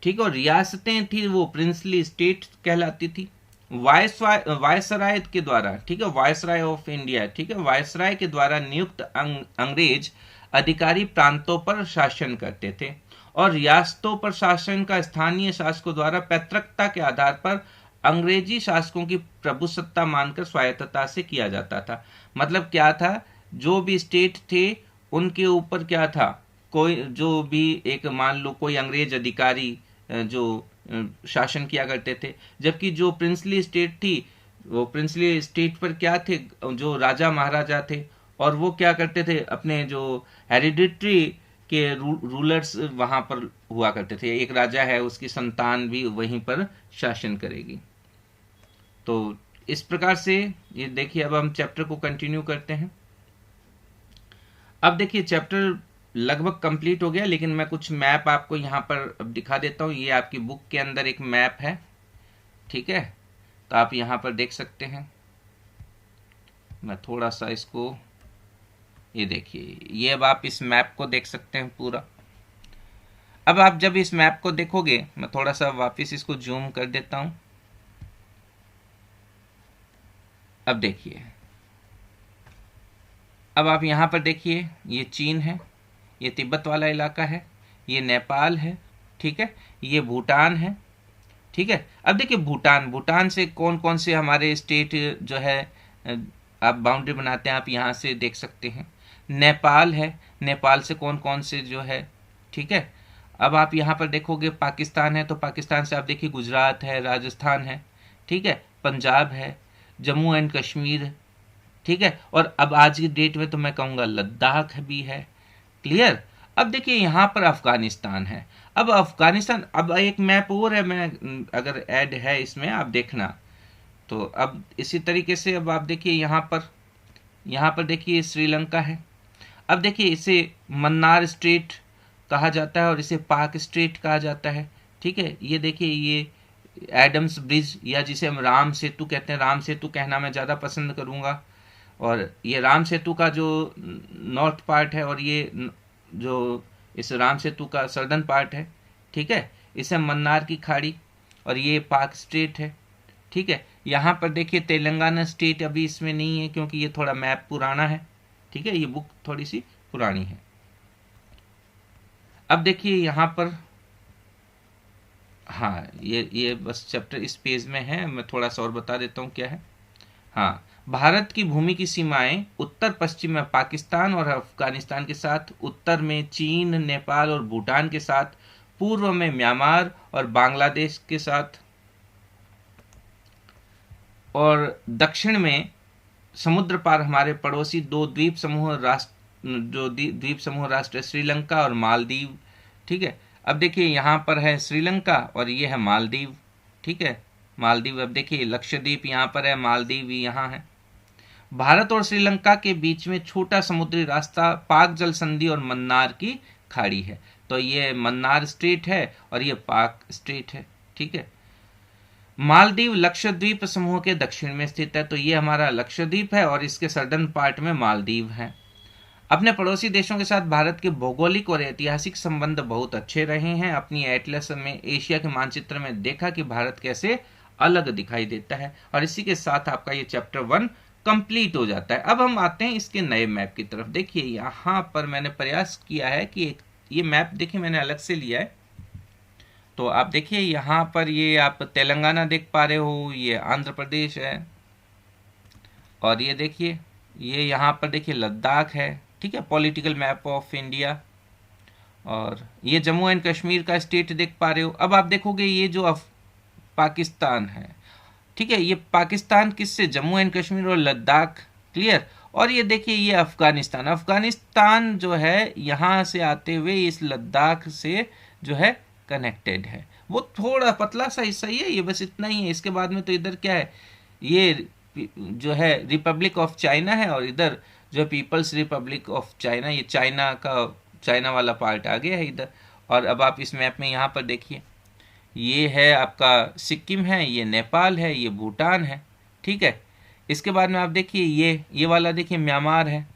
ठीक, और रियासतें थी वो प्रिंसली स्टेट कहलाती थी। वायसराय के द्वारा, ठीक है, वायसराय ऑफ इंडिया, ठीक है, वायसराय के द्वारा नियुक्त अंग्रेज अधिकारी प्रांतों पर शासन करते थे, और रियासतों पर शासन का स्थानीय शासकों द्वारा पैतृकता के आधार पर अंग्रेजी शासकों की प्रभुसत्ता मानकर स्वायत्तता से किया जाता था। मतलब क्या था, जो भी स्टेट थे उनके ऊपर क्या था, कोई जो भी एक, मान लो कोई अंग्रेज अधिकारी जो शासन किया करते थे, जबकि जो प्रिंसली स्टेट थी, वो प्रिंसली स्टेट पर क्या थे, जो राजा महाराजा थे, और वो क्या करते थे, अपने जो हेरिडिटरी के रूलर्स वहां पर हुआ करते थे। एक राजा है, उसकी संतान भी वहीं पर शासन करेगी। तो इस प्रकार से ये देखिए, अब हम चैप्टर को कंटिन्यू करते हैं। अब देखिए चैप्टर लगभग कंप्लीट हो गया, लेकिन मैं कुछ मैप आपको यहाँ पर अब दिखा देता हूँ। ये आपकी बुक के अंदर एक मैप है, ठीक है, तो आप यहाँ पर देख सकते हैं। मैं थोड़ा सा इसको, ये देखिए, ये अब आप इस मैप को देख सकते हैं पूरा। अब आप जब इस मैप को देखोगे, मैं थोड़ा सा वापस इसको जूम कर देता हूँ। अब देखिए, अब आप यहाँ पर देखिए, ये चीन है, ये तिब्बत वाला इलाका है, ये नेपाल है, ठीक है, ये भूटान है, ठीक है। अब देखिए भूटान से कौन कौन से हमारे स्टेट जो है आप बाउंड्री बनाते हैं, आप यहाँ से देख सकते हैं। नेपाल है, नेपाल से कौन कौन से जो है, ठीक है। अब आप यहाँ पर देखोगे पाकिस्तान है, तो पाकिस्तान से आप देखिए गुजरात है, राजस्थान है, ठीक है, पंजाब है, जम्मू एंड कश्मीर, ठीक है, और अब आज की डेट में तो मैं कहूँगा लद्दाख भी है। क्लियर। अब देखिए यहाँ पर अफगानिस्तान है। अब अफगानिस्तान, अब एक मैप और है, मैं अगर ऐड है इसमें आप देखना। तो अब इसी तरीके से अब आप देखिए यहाँ पर देखिए श्रीलंका है। अब देखिए इसे मन्नार स्ट्रेट कहा जाता है और इसे पाक स्ट्रेट कहा जाता है, ठीक है। ये देखिए, ये एडम्स ब्रिज, या जिसे हम राम सेतु कहते हैं, राम सेतु कहना मैं ज़्यादा पसंद करूँगा। और ये राम सेतु का जो नॉर्थ पार्ट है, और ये जो इस राम सेतु का सर्दर्न पार्ट है, ठीक है, इसे मन्नार की खाड़ी, और ये पाक स्टेट है, ठीक है। यहाँ पर देखिए तेलंगाना स्टेट अभी इसमें नहीं है, क्योंकि ये थोड़ा मैप पुराना है, ठीक है, ये बुक थोड़ी सी पुरानी है। अब देखिए यहाँ पर, हाँ, ये बस चैप्टर इस पेज में है, मैं थोड़ा सा और बता देता हूँ क्या है। हाँ, भारत की भूमि की सीमाएं उत्तर पश्चिम में पाकिस्तान और अफगानिस्तान के साथ, उत्तर में चीन, नेपाल और भूटान के साथ, पूर्व में म्यांमार और बांग्लादेश के साथ, और दक्षिण में समुद्र पार हमारे पड़ोसी 2 द्वीप समूह राष्ट्र श्रीलंका और मालदीव, ठीक है। अब देखिए यहाँ पर है श्रीलंका और ये है मालदीव, ठीक है। मालदीव, अब देखिए लक्षद्वीप यहाँ पर है, मालदीव यहाँ है। भारत और श्रीलंका के बीच में छोटा समुद्री रास्ता पाक जल संधि और मन्नार की खाड़ी है। तो ये मन्नार स्ट्रेट है और ये पाक स्ट्रेट है, ठीक है। मालदीव लक्षद्वीप समूह के दक्षिण में स्थित है, तो ये हमारा लक्षद्वीप है और इसके सदर्न पार्ट में मालदीव है। अपने पड़ोसी देशों के साथ भारत के भौगोलिक और ऐतिहासिक संबंध बहुत अच्छे रहे हैं। अपनी एटलस में एशिया के मानचित्र में देखा कि भारत कैसे अलग दिखाई देता है। और इसी के साथ आपका ये चैप्टर 1 कंप्लीट हो जाता है। अब हम आते हैं इसके नए मैप की तरफ। देखिए यहाँ पर मैंने प्रयास किया है कि ये मैप देखिए मैंने अलग से लिया है। तो आप देखिए यहाँ पर ये आप तेलंगाना देख पा रहे हो, ये आंध्र प्रदेश है, और ये देखिए ये यहाँ पर देखिए लद्दाख है, ठीक है, पॉलिटिकल मैप ऑफ इंडिया। और ये जम्मू एंड कश्मीर का स्टेट देख पा रहे हो। अब आप देखोगे ये जो पाकिस्तान है, ठीक है, ये पाकिस्तान किससे, जम्मू एंड कश्मीर और लद्दाख, क्लियर। और ये देखिए ये अफगानिस्तान, अफगानिस्तान जो है यहाँ से आते हुए इस लद्दाख से जो है कनेक्टेड है। वो थोड़ा पतला सा हिस्सा ही है, ये बस इतना ही है। इसके बाद में तो इधर क्या है, ये जो है रिपब्लिक ऑफ चाइना है, और इधर जो है पीपल्स रिपब्लिक ऑफ चाइना, ये चाइना वाला पार्ट आ गया है इधर। और अब आप इस मैप में यहाँ पर देखिए ये है आपका सिक्किम है, ये नेपाल है, ये भूटान है, ठीक है। इसके बाद में आप देखिए ये वाला देखिए म्यांमार है,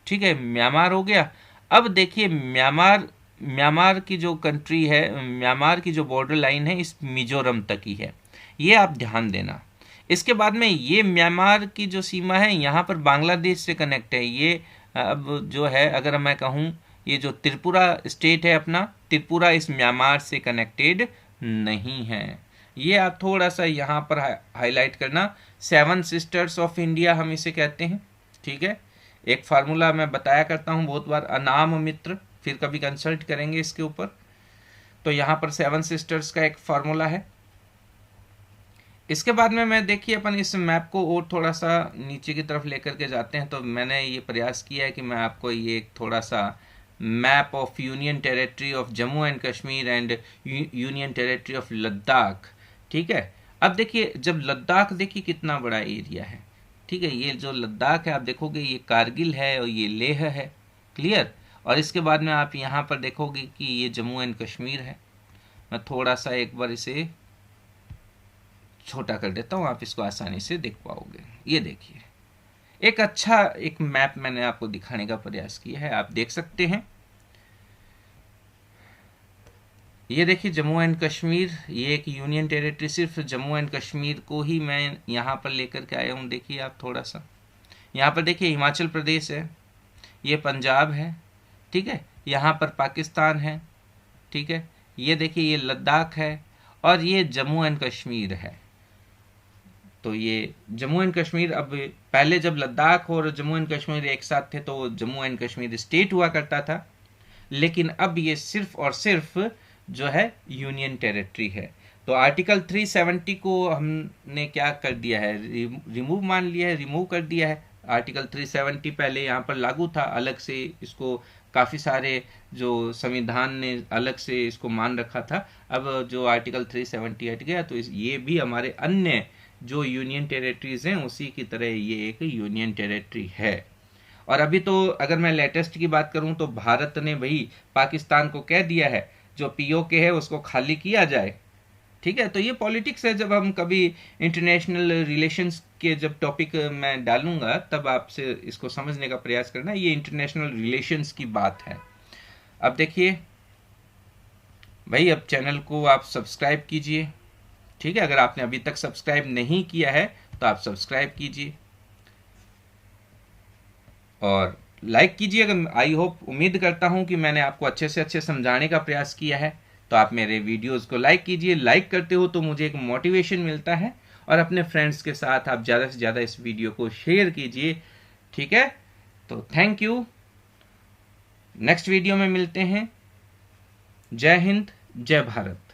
ठीक है, म्यांमार हो गया। अब देखिए म्यांमार की जो कंट्री है, म्यांमार की जो बॉर्डर लाइन है इस मिजोरम तक ही है, ये आप ध्यान देना। इसके बाद में ये म्यांमार की जो सीमा है यहाँ पर बांग्लादेश से कनेक्ट है। ये अब जो है अगर मैं कहूँ ये जो त्रिपुरा स्टेट है अपना, त्रिपुरा इस म्यांमार से कनेक्टेड नहीं है। ये आप थोड़ा सा यहाँ पर हाईलाइट करना। 7 सिस्टर्स ऑफ इंडिया हम इसे कहते हैं, ठीक है। एक फार्मूला मैं बताया करता हूँ बहुत बार, अनाम मित्र, फिर कभी कंसल्ट करेंगे इसके ऊपर। तो यहाँ पर 7 सिस्टर्स का एक फार्मूला है। इसके बाद में मैं देखिए अपन इस मैप को और थोड़ा सा नीचे की तरफ लेकर के जाते हैं। तो मैंने ये प्रयास किया है कि मैं आपको ये थोड़ा सा map of union territory of Jammu and Kashmir and union territory of Ladakh, ठीक है। अब देखिए जब लद्दाख देखिए कितना बड़ा एरिया है, ठीक है। ये जो लद्दाख है आप देखोगे ये कारगिल है और ये लेह है, क्लियर। और इसके बाद में आप यहाँ पर देखोगे कि ये जम्मू एंड कश्मीर है। मैं थोड़ा सा एक बार इसे छोटा कर देता हूँ, आप इसको आसानी से देख पाओगे। ये देखिए एक अच्छा एक मैप मैंने आपको दिखाने का प्रयास किया है, आप देख सकते हैं। ये देखिए जम्मू एंड कश्मीर, ये एक यूनियन टेरिटरी, सिर्फ जम्मू एंड कश्मीर को ही मैं यहाँ पर लेकर के आया हूँ। देखिए आप थोड़ा सा यहाँ पर देखिए हिमाचल प्रदेश है, ये पंजाब है, ठीक है, यहाँ पर पाकिस्तान है, ठीक है। ये देखिए ये लद्दाख है और ये जम्मू एंड कश्मीर है। तो ये जम्मू एंड कश्मीर, अब पहले जब लद्दाख और जम्मू एंड कश्मीर एक साथ थे तो जम्मू एंड कश्मीर स्टेट हुआ करता था, लेकिन अब ये सिर्फ और सिर्फ जो है यूनियन टेरिटरी है। तो आर्टिकल 370 को हमने क्या कर दिया है, रिमूव मान लिया है, रिमूव कर दिया है। आर्टिकल 370 पहले यहाँ पर लागू था, अलग से इसको काफ़ी सारे जो संविधान ने अलग से इसको मान रखा था। अब जो आर्टिकल 370 हट गया तो ये भी हमारे अन्य जो यूनियन टेरिटरीज हैं उसी की तरह ये एक यूनियन टेरिटरी है। और अभी तो अगर मैं लेटेस्ट की बात करूं तो भारत ने भाई पाकिस्तान को कह दिया है जो पीओके है उसको खाली किया जाए, ठीक है। तो ये पॉलिटिक्स है, जब हम कभी इंटरनेशनल रिलेशंस के जब टॉपिक मैं डालूंगा तब आपसे इसको समझने का प्रयास करना, ये इंटरनेशनल रिलेशंस की बात है। अब देखिए भाई अब चैनल को आप सब्सक्राइब कीजिए, ठीक है। अगर आपने अभी तक सब्सक्राइब नहीं किया है तो आप सब्सक्राइब कीजिए और लाइक कीजिए। अगर आई होप, उम्मीद करता हूं कि मैंने आपको अच्छे से अच्छे समझाने का प्रयास किया है। तो आप मेरे वीडियोस को लाइक कीजिए, लाइक करते हो तो मुझे एक मोटिवेशन मिलता है। और अपने फ्रेंड्स के साथ आप ज़्यादा से ज़्यादा इस वीडियो को शेयर कीजिए, ठीक है। तो थैंक यू, नेक्स्ट वीडियो में मिलते हैं। जय हिंद, जय भारत।